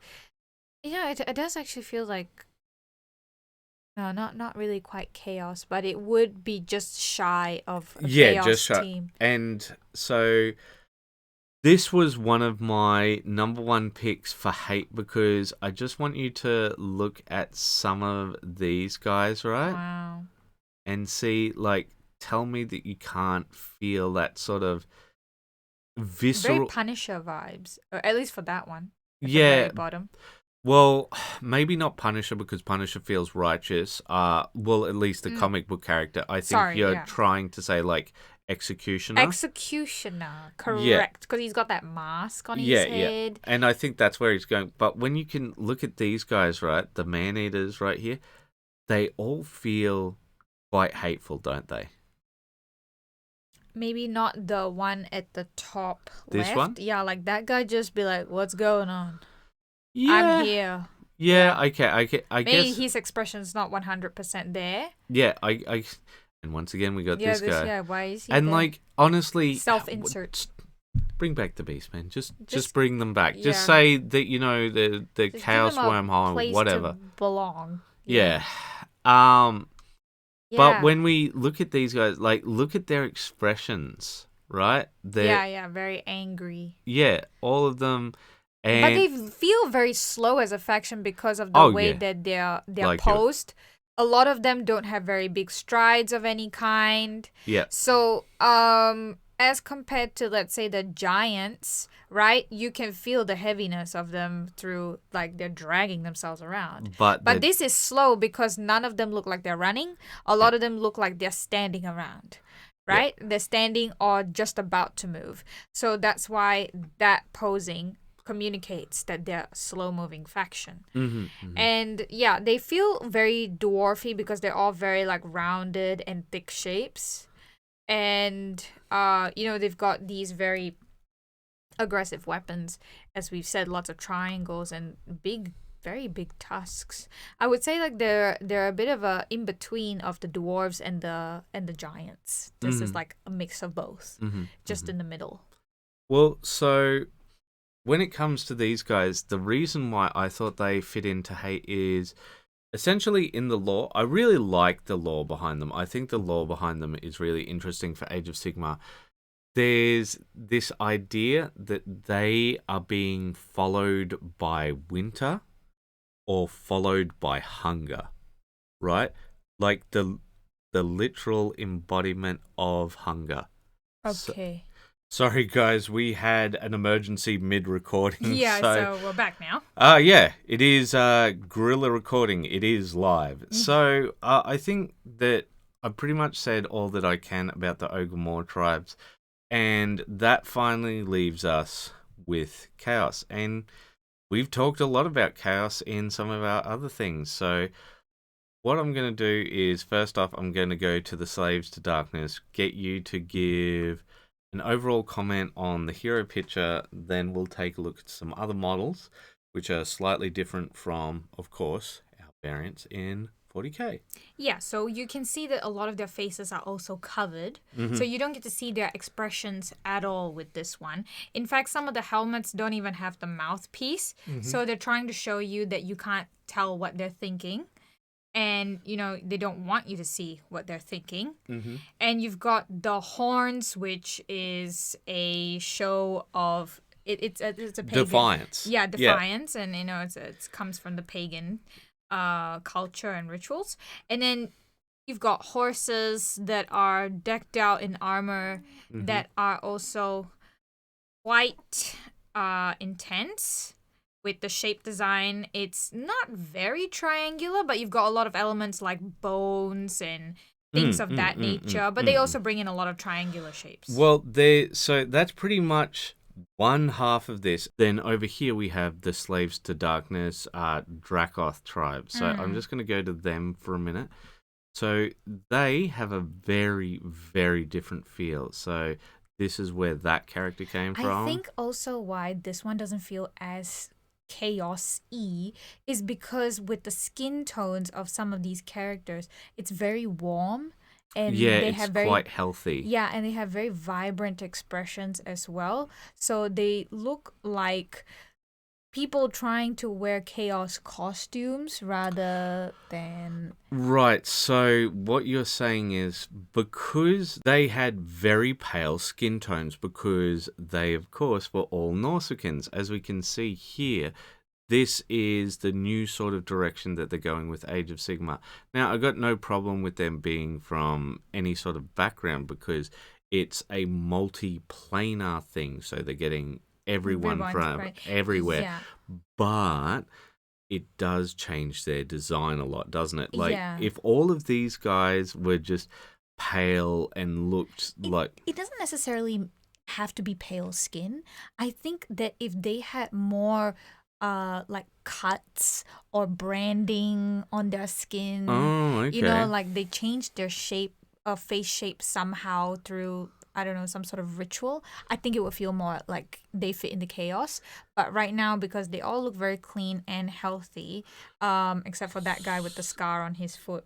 It does actually feel like. No, not really quite chaos, but it would be just shy of a chaos just shy. team. And so this was one of my number one picks for hate because I just want you to look at some of these guys, right? Wow. And see, tell me that you can't feel that sort of visceral... Very Punisher vibes, or at least for that one. At the Yeah. very bottom. Well, maybe not Punisher because Punisher feels righteous. Well, at least the comic book character. I think you're trying to say Executioner. Executioner, correct. Because he's got that mask on his head. Yeah. And I think that's where he's going. But when you can look at these guys, right, the man-eaters right here, they all feel quite hateful, don't they? Maybe not the one at the top this left. One? Yeah, that guy just be like, what's going on? Yeah. I'm here. Yeah, okay. I Maybe guess his expression's not 100% there. Yeah, and once again we got this guy. Yeah, why is he and there? Honestly, self-insert. Bring back the beast, man. Just bring them back. Yeah. Just say that the just chaos wormhole, whatever. To belong. Yeah. But when we look at these guys, look at their expressions, right? Very angry. Yeah, all of them. And but they feel very slow as a faction because of the way that they're posed. A lot of them don't have very big strides of any kind. Yeah. So, as compared to, let's say, the giants, right? You can feel the heaviness of them through, they're dragging themselves around. But this is slow because none of them look like they're running. A lot of them look like they're standing around. Right? They're standing or just about to move. So that's why that posing communicates that they're a slow-moving faction. And they feel very dwarfy because they're all very rounded and thick shapes. And they've got these very aggressive weapons, as we've said, lots of triangles and very big tusks. I would say they're a bit of a in between of the dwarves and the giants. This is a mix of both, just in the middle. Well, so when it comes to these guys, the reason why I thought they fit into hate is essentially in the lore. I really like the lore behind them. I think the lore behind them is really interesting for Age of Sigmar. There's this idea that they are being followed by winter or followed by hunger, right? The literal embodiment of hunger. Okay. Sorry, guys, we had an emergency mid-recording. Yeah, so we're back now. It is guerrilla recording. It is live. So I think that I pretty much said all that I can about the Ogre tribes, and that finally leaves us with chaos. And we've talked a lot about chaos in some of our other things. So what I'm going to do is, first off, I'm going to go to the Slaves to Darkness, get you to give an overall comment on the hero picture, then we'll take a look at some other models, which are slightly different from, of course, our variants in 40k. Yeah, so you can see that a lot of their faces are also covered, so you don't get to see their expressions at all with this one. In fact, some of the helmets don't even have the mouthpiece, so they're trying to show you that you can't tell what they're thinking. And, they don't want you to see what they're thinking. And you've got the horns, which is a show of... It's a pagan... Defiance. Yeah, defiance. Yeah. And, it comes from the pagan culture and rituals. And then you've got horses that are decked out in armor that are also quite intense. With the shape design, it's not very triangular, but you've got a lot of elements like bones and things of that nature. But they also bring in a lot of triangular shapes. Well, so that's pretty much one half of this. Then over here we have the Slaves to Darkness Dracoth tribe. So I'm just going to go to them for a minute. So they have a very, very different feel. So this is where that character came from. I think also why this one doesn't feel as chaos-y is because with the skin tones of some of these characters, it's very warm and Yeah, they it's have very quite healthy. yeah, and they have very vibrant expressions as well. So they look like people trying to wear chaos costumes rather than Right, so what you're saying is because they had very pale skin tones, because they, of course, were all Norsicans, as we can see here, this is the new sort of direction that they're going with Age of Sigmar. Now, I got no problem with them being from any sort of background because it's a multi-planar thing, so they're getting everyone from right. everywhere. Yeah. But it does change their design a lot, doesn't it? Like, Yeah. if all of these guys were just pale and looked like... It doesn't necessarily have to be pale skin. I think that if they had more like cuts or branding on their skin, Oh, okay. you know, like they changed their shape face shape somehow through I don't know, some sort of ritual, I think it would feel more like they fit in the chaos. But right now, because they all look very clean and healthy, except for that guy with the scar on his foot,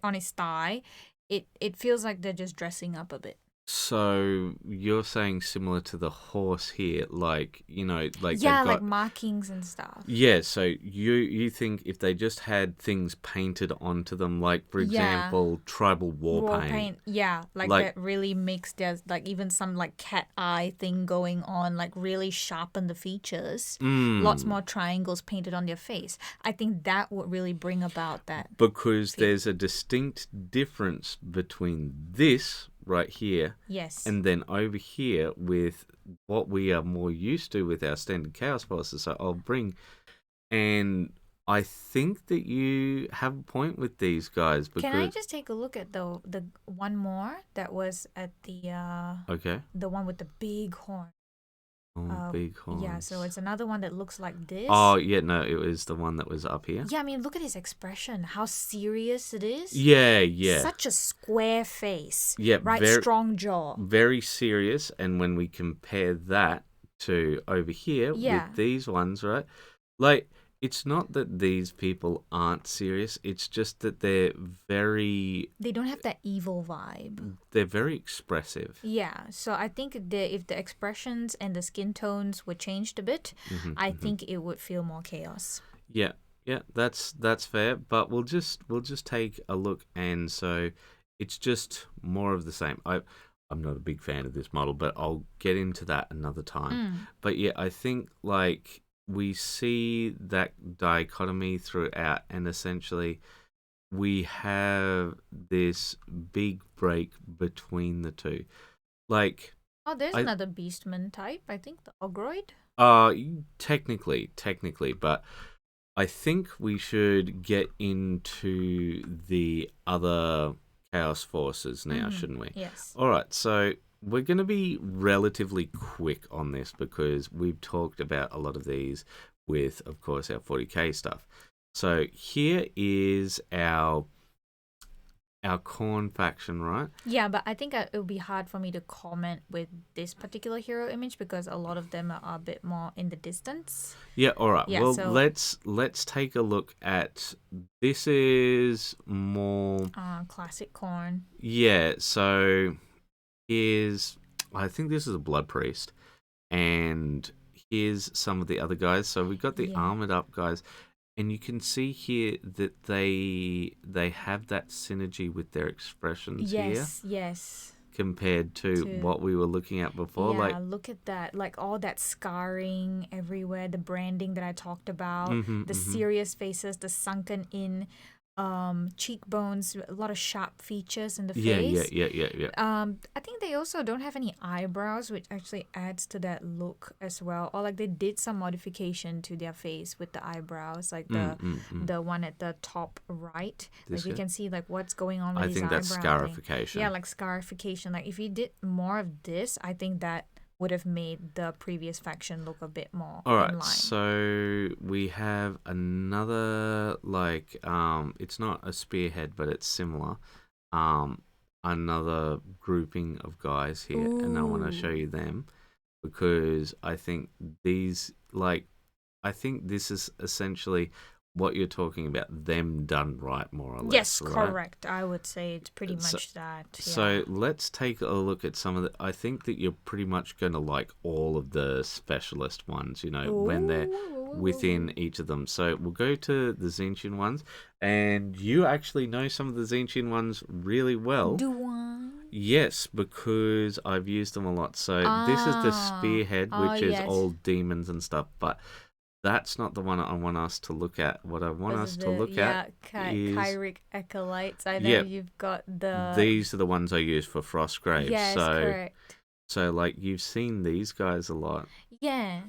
on his thigh, it feels like they're just dressing up a bit. So you're saying similar to the horse here, like, you know, like Yeah, they've like got... markings and stuff. Yeah, so you think if they just had things painted onto them, like, for Yeah. example, tribal war paint. Yeah, like Like- that really makes their like even some like cat eye thing going on, like really sharpen the features. Lots more triangles painted on their face. I think that would really bring about that. Because there's a distinct difference between this right here Yes. and then over here with what we are more used to with our standard chaos forces. So I'll bring, and I think that you have a point with these guys because... Can I just take a look at the one more that was at the Okay. the one with the big horn? Big horns. Yeah, so it's another one that looks like this. Oh, yeah, no, it was the one that was up here. Yeah, I mean, look at his expression. How serious it is. Yeah, yeah. Such a square face. Yeah, right, strong jaw. Very serious. And when we compare that to over here Yeah. with these ones, right? Like, it's not that these people aren't serious. It's just that they're very They don't have that evil vibe. expressive. Yeah, so I think if the expressions and the skin tones were changed a bit, I think it would feel more chaos. Yeah, yeah, that's fair. But we'll just take a look, and so it's just more of the same. I'm not a big fan of this model, but I'll get into that another time. But yeah, I think like we see that dichotomy throughout, and essentially we have this big break between the two. Like, Oh, there's another beastman type. I think the Ogroid. technically, but I think we should get into the other chaos forces now, shouldn't we? Yes. All right, so we're going to be relatively quick on this because we've talked about a lot of these with, of course, our 40k stuff. So here is our Khorne faction, right? Yeah, but I think it would be hard for me to comment with this particular hero image because a lot of them are a bit more in the distance. Yeah, all right. Yeah, well, so- let's take a look at... This is more... Classic Khorne. Yeah, so I think this is a blood priest, and here's some of the other guys. So we've got the Yeah. armored up guys, and you can see here that they have that synergy with their expressions Yes. compared to what we were looking at before. Yeah, Like, look at that. Like all that scarring everywhere, the branding that I talked about, the serious faces, the sunken in cheekbones, a lot of sharp features in the face. yeah. I think they also don't have any eyebrows, which actually adds to that look as well. Or like they did some modification to their face with the eyebrows, like the one at the top right. This Like you guy? can see like what's going on with I his think that's eyebrow thing. scarification. Yeah, like scarification. Like if you did more of this, I think that would have made the previous faction look a bit more All in right, line. so we have another, like, it's not a spearhead, but it's similar. Another grouping of guys here, and I want to show you them because I think these, like, I think this is essentially what you're talking about, them done right, more or less. Yes, right? correct. I would say it's pretty much that. Yeah. So let's take a look at some of the. I think that you're pretty much going to like all of the specialist ones, when they're within each of them. So we'll go to the Tzeentchian ones, and you actually know some of the Tzeentchian ones really well. Do I? Yes, because I've used them a lot. So this is the Spearhead, which is yes. all demons and stuff, but that's not the one I want us to look at. What I want us to look at is Kyric Acolytes. I know Yep. you've got the. These are the ones I use for Frostgrave. Yes, correct. So like you've seen these guys a lot, Yeah.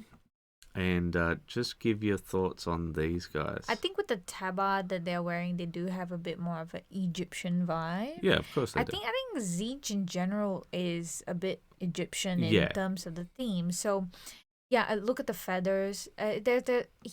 and just give your thoughts on these guys. I think with the tabard that they're wearing, they do have a bit more of an Egyptian vibe. Yeah, of course they do. I think Tzeentch in general is a bit Egyptian in Yeah. terms of the theme. So, yeah, look at the feathers.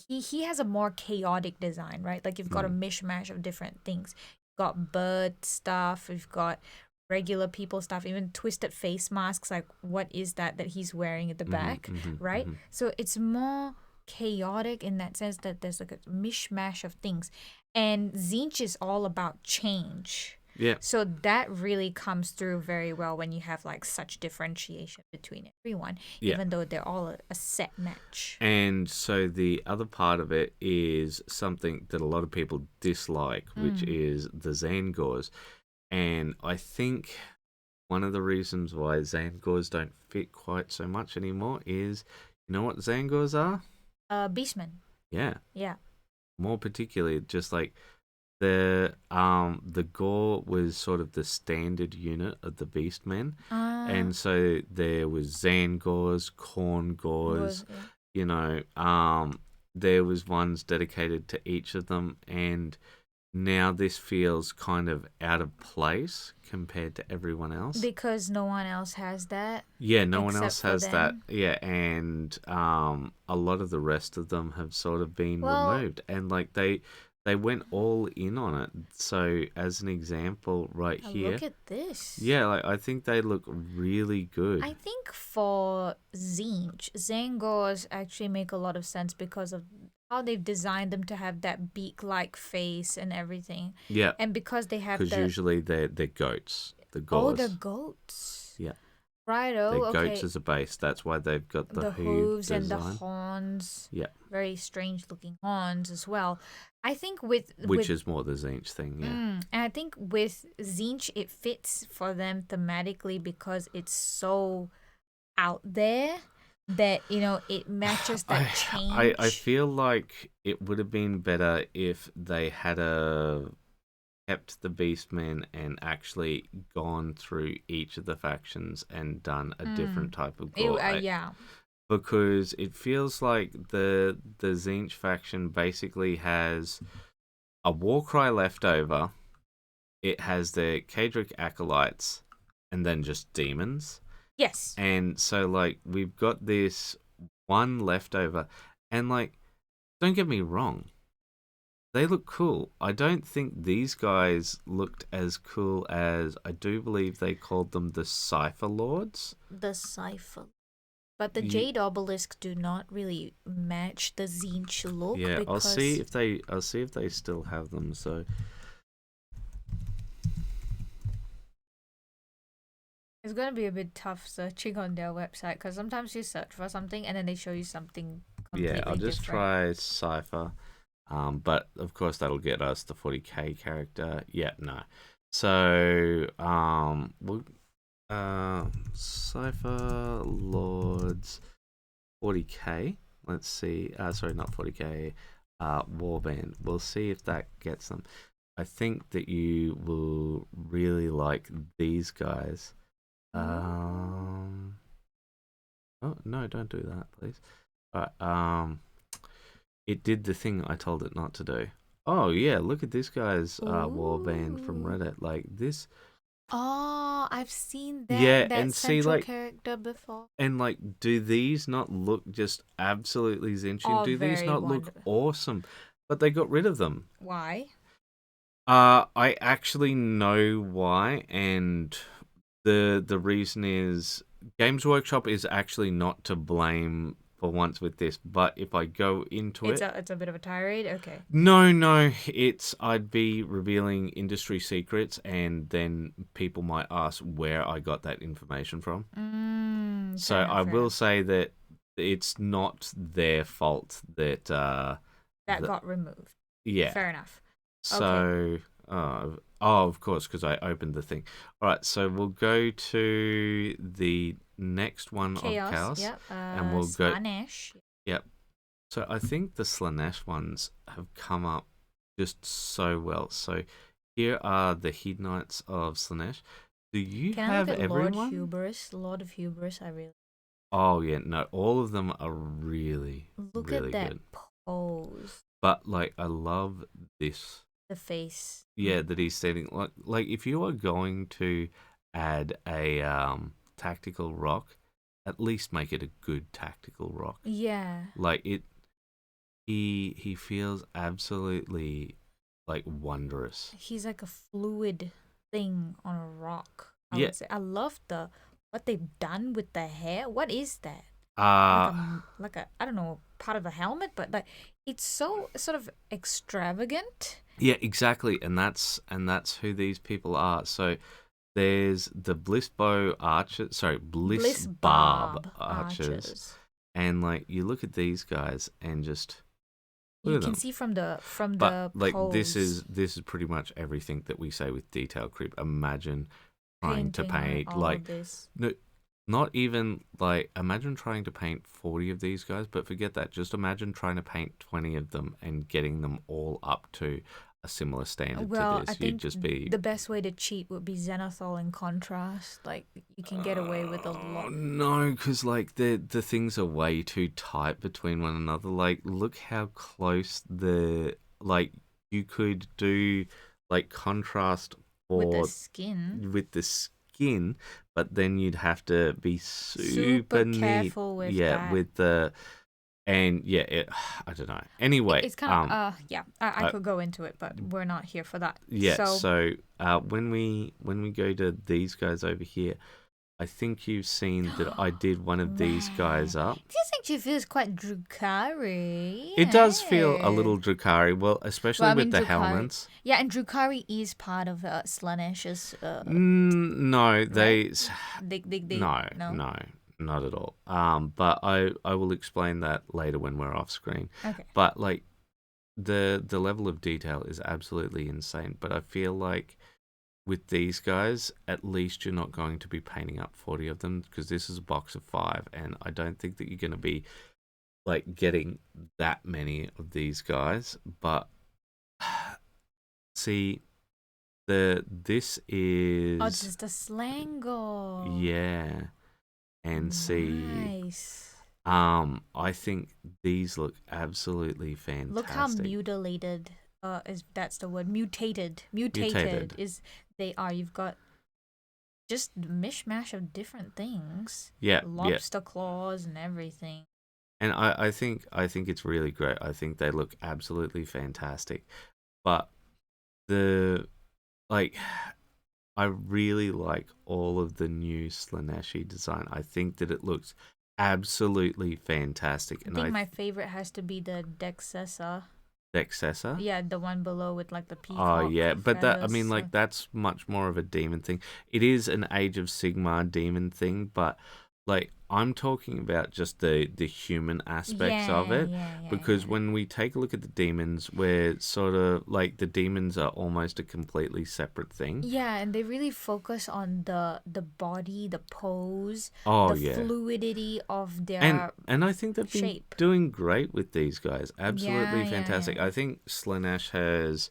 He has a more chaotic design, right? Like you've got a mishmash of different things. You've got bird stuff. You've got regular people stuff. Even twisted face masks. Like what is that he's wearing at the back, right? So it's more chaotic in that sense that there's like a mishmash of things, and Tzeentch is all about change. Yeah. So that really comes through very well when you have like such differentiation between everyone, Yeah. even though they're all a set match. And so the other part of it is something that a lot of people dislike, which is the Zangors. And I think one of the reasons why Zangors don't fit quite so much anymore is, you know what Zangors are? Beastmen. Yeah. Yeah. More particularly, just like the Gore was sort of the standard unit of the Beastmen. And so there was Zangors, Khorne Gors, there was ones dedicated to each of them, and now this feels kind of out of place compared to everyone else. Because no one else has that. Yeah, no one except else for has that. them. Yeah, and a lot of the rest of them have sort of been removed, and like they went all in on it. So as an example, right here, Look at this. yeah, like I think they look really good. I think for Tzeentch, Zangors actually make a lot of sense because of how they've designed them to have that beak-like face and everything. Yeah, And because they have because the... usually they're goats. The Oh, Gors. the goats. Yeah. Righto, They're okay. goats as a base. That's why they've got the hooves and the design. horns. Yeah. Very strange-looking horns as well. I think with... Which is more the Tzeentch thing, yeah. And I think with Tzeentch, it fits for them thematically because it's so out there that, it matches that change. I feel like it would have been better if they had kept the Beastmen and actually gone through each of the factions and done a different type of gore. Yeah. Because it feels like the Tzeentch faction basically has a Warcry left over. It has the Kadric Acolytes and then just demons. Yes. And so, like, we've got this one leftover. And, like, don't get me wrong. They look cool. I don't think these guys looked as cool as, I do believe they called them the Cypher Lords. The Cypher. But the Jade Obelisk do not really match the Tzeentch look. Yeah, because... I'll see if they still have them, so... It's going to be a bit tough searching on their website because sometimes you search for something and then they show you something completely Yeah, I'll just different. try Cypher. But of course that'll get us the 40k character. Yeah, no. So, Cypher Lords 40k. Let's see. Sorry, not 40k. Warband. We'll see if that gets them. I think that you will really like these guys. Oh no, don't do that, please. Alright, it did the thing I told it not to do. Oh yeah, look at this guy's warband from Reddit. Like this. Oh, I've seen that. Yeah, that and see, central like, character before. And like, do these not look just absolutely Tzeentchian? Oh, Do these very not look awesome? But they got rid of them. Why? I actually know why, and the reason is Games Workshop is actually not to blame for once with this. But if I go into It's a bit of a tirade. Okay. no, I'd be revealing industry secrets, and then people might ask where I got that information from. So I will say that it's not their fault that that got removed. Yeah. Fair enough. So, of course, because I opened the thing. All right, so we'll go to the next one Chaos, of Chaos. Yep. And we'll Slaanesh. Yep. So I think the Slaanesh ones have come up just so well. So here are the Hedonites of Slaanesh. Do you Can have I look at everyone? Lord of Hubris, I really... Oh, yeah, no, all of them are really, Look really at that good. pose. But, like, I love this. The face. Yeah, that he's standing. Like if you are going to add a tactical rock, at least make it a good tactical rock. Yeah. Like he feels absolutely like wondrous. He's like a fluid thing on a rock. I Yeah. would say. I love what they've done with the hair. What is that? Like a I don't know, part of a helmet, but like it's so sort of extravagant. Yeah, exactly, and that's who these people are. So there's the Bliss Barb archers, and like you look at these guys and just you can see from the like pose. this is pretty much everything that we say with detail creep. Imagine trying to paint all like of this. no, not even like imagine trying to paint 40 of these guys, but forget that. Just imagine trying to paint 20 of them and getting them all up to a similar standard to this. I think the best way to cheat would be Zenithal in contrast. Like you can get away with a lot. No, because like the things are way too tight between one another. Like look how close you could do like contrast with the skin, but then you'd have to be super neat. Careful with that. With the. And I don't know. Anyway, it's kind of I could go into it, but we're not here for that. Yeah. So when we go to these guys over here, I think you've seen that I did one of these guys up. This actually feels quite Drukhari. It does feel a little Drukhari, especially with the helmets. Yeah, and Drukhari is part of Slaanesh's. No, they. Right? No. Not at all. But I will explain that later when we're off screen. Okay. But like the level of detail is absolutely insane. But I feel like with these guys, at least you're not going to be painting up 40 of them because this is a box of 5, and I don't think that you're going to be like getting that many of these guys. But see, this is it's just a Slango. Yeah. And nice. I think these look absolutely fantastic. Look how mutilated that's the word. Mutated is they are. You've got just mishmash of different things. Yeah. Lobster claws and everything. And I think it's really great. I think they look absolutely fantastic. But I really like all of the new Slaaneshi design. I think that it looks absolutely fantastic. I think my favorite has to be the Dexessa. Dexessa? Yeah, the one below with like the peacock. Oh yeah, but feathers, that's much more of a demon thing. It is an Age of Sigmar demon thing, but like I'm talking about just the human aspects of it, because when we take a look at the demons, we're sort of like the demons are almost a completely separate thing. Yeah, and they really focus on the body, the pose, fluidity of their and I think they've been doing great with these guys. Absolutely fantastic. I think Slaanesh has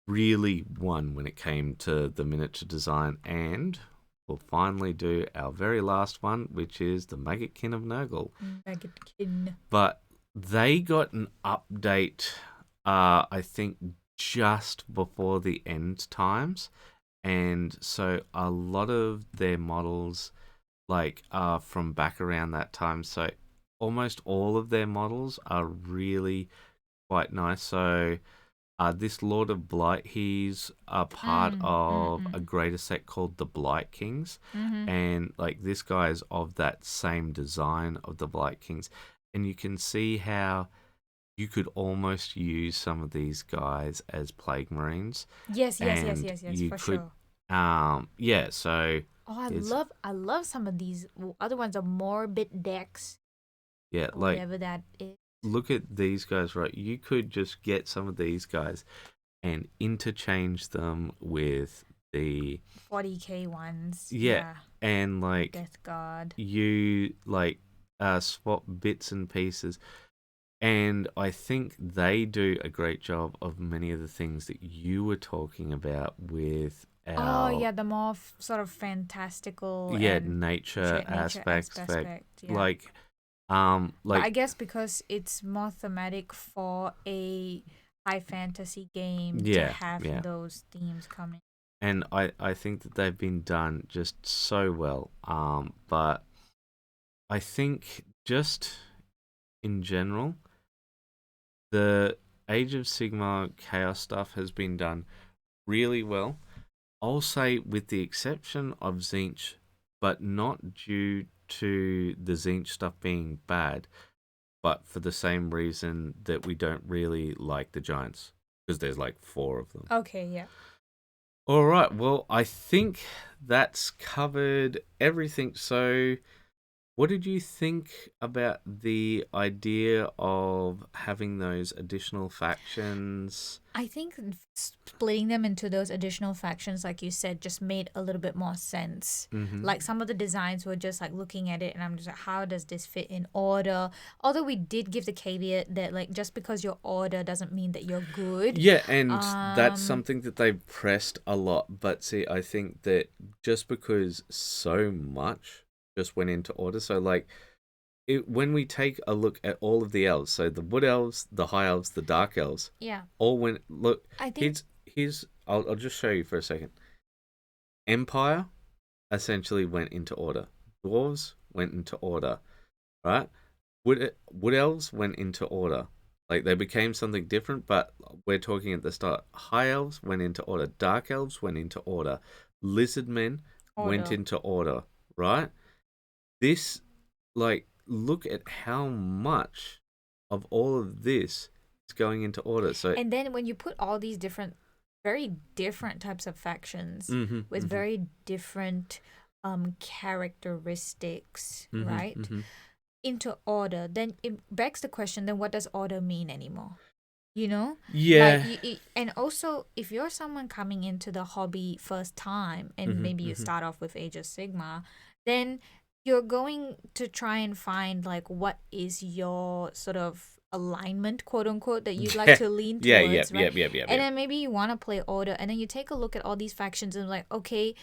really won when it came to the miniature design, and we'll finally do our very last one, which is the Maggotkin of Nurgle. Maggotkin. But they got an update, I think, just before the end times. And so a lot of their models, are from back around that time. So almost all of their models are really quite nice. So this Lord of Blight, he's a part of a greater set called the Blight Kings, and this guy is of that same design of the Blight Kings, and you can see how you could almost use some of these guys as plague marines, Yes, and you for could, sure. yeah. So Oh, it's I love some of these. Other ones are morbid decks yeah, or like whatever that is. look at these guys, right? You could just get some of these guys and interchange them with the 40k ones. yeah, Yeah. and like Death Guard. you like swap bits and pieces. And I think they do a great job of many of the things that you were talking about with Oh our yeah, the more sort of fantastical yeah and nature nature aspects, yeah. like But I like guess because it's more thematic for a high fantasy game to yeah, have yeah. those themes coming. And I think that they've been done just so well. But I think just in general, the Age of Sigmar chaos stuff has been done really well. I'll say, with the exception of Zinch, but not due to the Zinch stuff being bad, but for the same reason that we don't really like the Giants, because there's like 4 of them. Okay, yeah. All right, well, I think that's covered everything. So, what did you think about the idea of having those additional factions? I think splitting them into those additional factions, like you said, just made a little bit more sense. Mm-hmm. Like some of the designs were just like looking at it, and I'm just like, how does this fit in order? Although we did give the caveat that like just because you're order doesn't mean that you're good. Yeah, and that's Um, something that they've pressed a lot. But see, I think that just because so much just went into order, so like when we take a look at all of the elves, so the wood elves, the high elves, the dark elves, yeah, all went. Look, I think here's I'll just show you for a second. Empire essentially went into order. Dwarves went into order, right? Wood elves went into order. Like they became something different, but we're talking at the start. High elves went into order. Dark elves went into order. Lizard men went order. into order, right? This, like, look at how much of all of this is going into order. So, And then when you put all these very different types of factions mm-hmm, with mm-hmm, very different characteristics, mm-hmm, right, mm-hmm. into order, then it begs the question: then what does order mean anymore? You know, like Yeah. and also if you're someone coming into the hobby first time, and Mm-hmm, maybe you mm-hmm. start off with Age of Sigma, then you're going to try and find like what is your sort of alignment, quote unquote, that you'd like to lean Yeah, towards, right? yeah. And then maybe you want to play order, and then you take a look at all these factions and like, okay,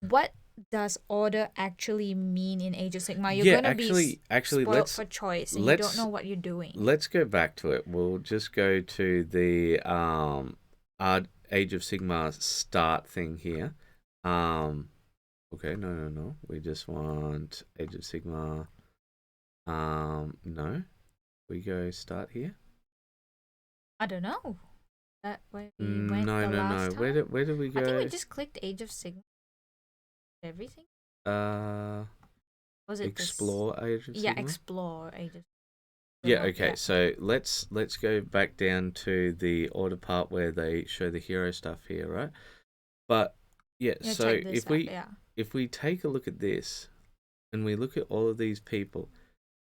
what does order actually mean in Age of Sigma? You're Yeah, gonna be actually, spoiled for choice, and you don't know what you're doing. let's go back to it. We'll just go to the our Age of Sigmar start thing here. Okay, no. We just want Age of Sigmar. No. We go start here. I don't know. That where we went the No. last time? Where did we I think we go? just clicked Age of Sigma. Everything? Uh, Was it this? explore Age of Yeah, Sigmar. explore Age of Yeah, Sigma. okay. Yeah. So let's go back down to the order part where they show the hero stuff here, right? But yeah, Yeah, so check this out. Yeah. if we take a look at this and we look at all of these people,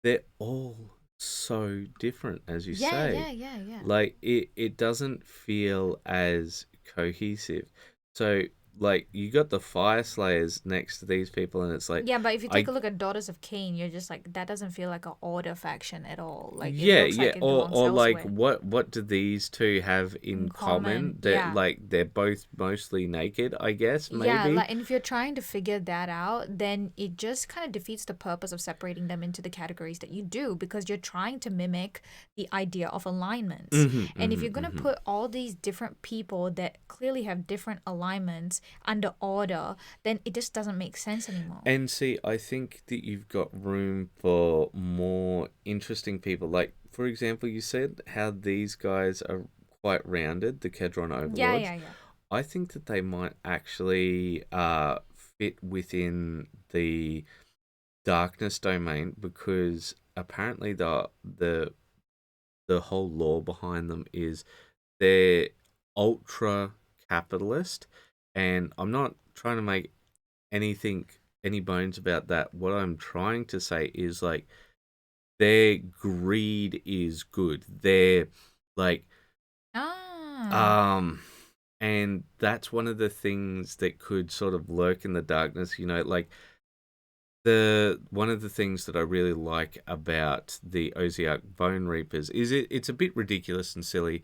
they're all so different, as you say. Yeah. Like it doesn't feel as cohesive. So like you got the Fire Slayers next to these people, and it's like Yeah, but if you take I a look at Daughters of Cain, you're just like, that doesn't feel like an order faction at all. Like it yeah, looks like it belongs or like elsewhere. what do these two have in In common? common, That yeah. like they're both mostly naked, I guess, Yeah, maybe. like, and if you're trying to figure that out, then it just kind of defeats the purpose of separating them into the categories that you do, because you're trying to mimic the idea of alignments. And if you're going to put all these different people that clearly have different alignments under order, then it just doesn't make sense anymore. And see, I think that you've got room for more interesting people. Like, for example, you said how these guys are quite rounded, the Kedron Overlords. Yeah. I think that they might actually fit within the darkness domain because apparently the whole lore behind them is they're ultra capitalist, and I'm not trying to make any bones about that. What I'm trying to say is like their greed is good. They're like Ah. and that's one of the things that could sort of lurk in the darkness, like the one of the things that I really like about the Ossiarch Bone Reapers is it's a bit ridiculous and silly,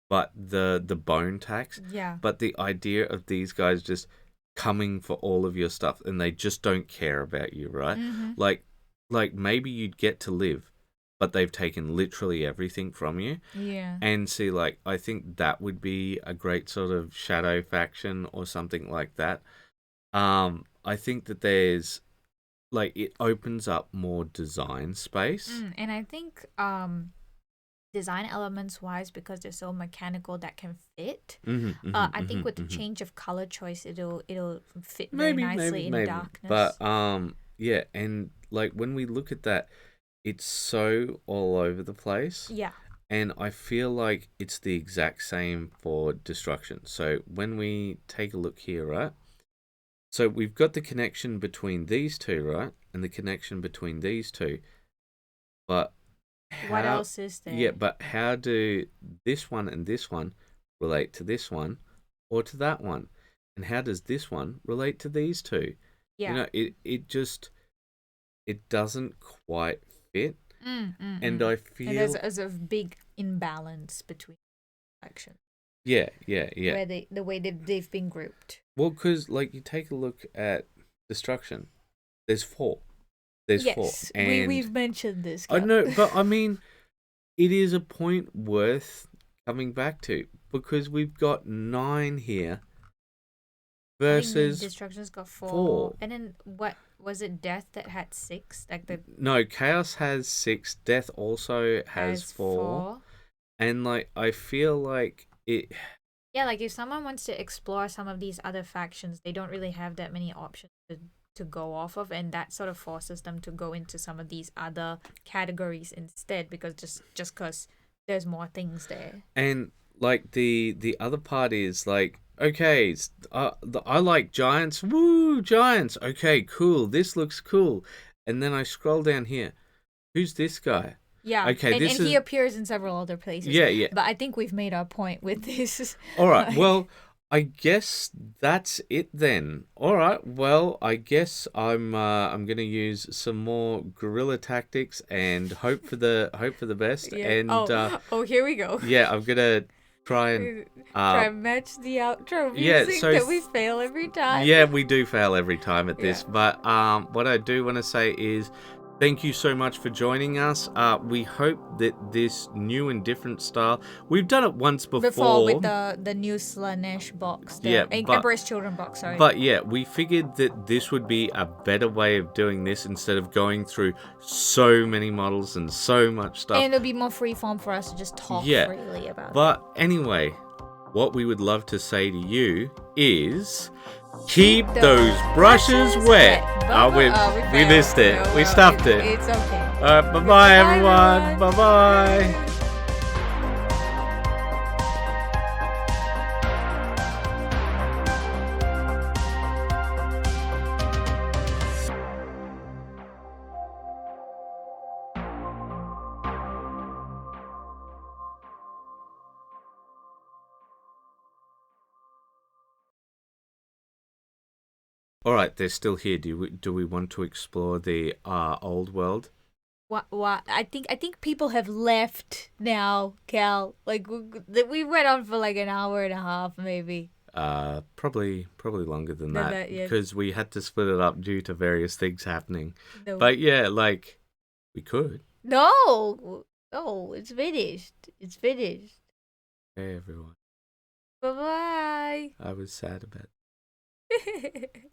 but the bone tax, Yeah. but the idea of these guys just coming for all of your stuff and they just don't care about you, right? Mm-hmm. Like maybe you'd get to live, but they've taken literally everything from you. Yeah. And see, like, I think that would be a great sort of shadow faction or something like that. I think that there's like it opens up more design space. And I think design elements wise, because they're so mechanical that can fit. I think with the change of color choice, it'll fit very nicely in darkness. But yeah, and like when we look at that, it's so all over the place. Yeah. And I feel like it's the exact same for destruction. So when we take a look here, right? So we've got the connection between these two, right? And the connection between these two. But what else is there? Yeah, but how do this one and this one relate to this one or to that one? And how does this one relate to these two? Yeah. It just it doesn't quite fit. And I feel and there's a big imbalance between actions. Yeah. Where the way they've been grouped. Well, because like you take a look at destruction, there's four. Yes, and we've mentioned this. I know, but I mean, it is a point worth coming back to because we've got 9 here versus destruction's got 4. And then what was it? Death that had 6, No, chaos has 6. Death also has 4. And like I feel like it. Yeah, like if someone wants to explore some of these other factions, they don't really have that many options to go off of, and that sort of forces them to go into some of these other categories instead, because just because there's more things there. And like the other part is like, okay, I like giants. Woo, giants. Okay, cool. This looks cool. And then I scroll down here. Who's this guy? Yeah. Okay, and he appears in several other places. Yeah. But I think we've made our point with this. All right. Well, I guess that's it then. All right. Well, I guess I'm gonna use some more guerrilla tactics and hope for the best. Yeah. And here we go. Yeah, I'm gonna try and match the outro music that we fail every time. Yeah, we do fail every time at this. But what I do want to say is thank you so much for joining us. We hope that this new and different style, we've done it once before with the new Slaanesh box. Emperor's Children box, sorry. But yeah, we figured that this would be a better way of doing this instead of going through so many models and so much stuff. And it'll be more freeform for us to just talk freely about it. But anyway, what we would love to say to you is keep those brushes wet. We missed it. We stopped it. It's okay. All right, bye-bye, everyone. Bye-bye. All right, they're still here. Do we want to explore the old world? What? I think people have left now, Cal. Like we went on for like an hour and a half, maybe. Probably longer than that because we had to split it up due to various things happening. No. But yeah, like we could. No, it's finished. It's finished. Hey everyone. Bye-bye. I was sad about it.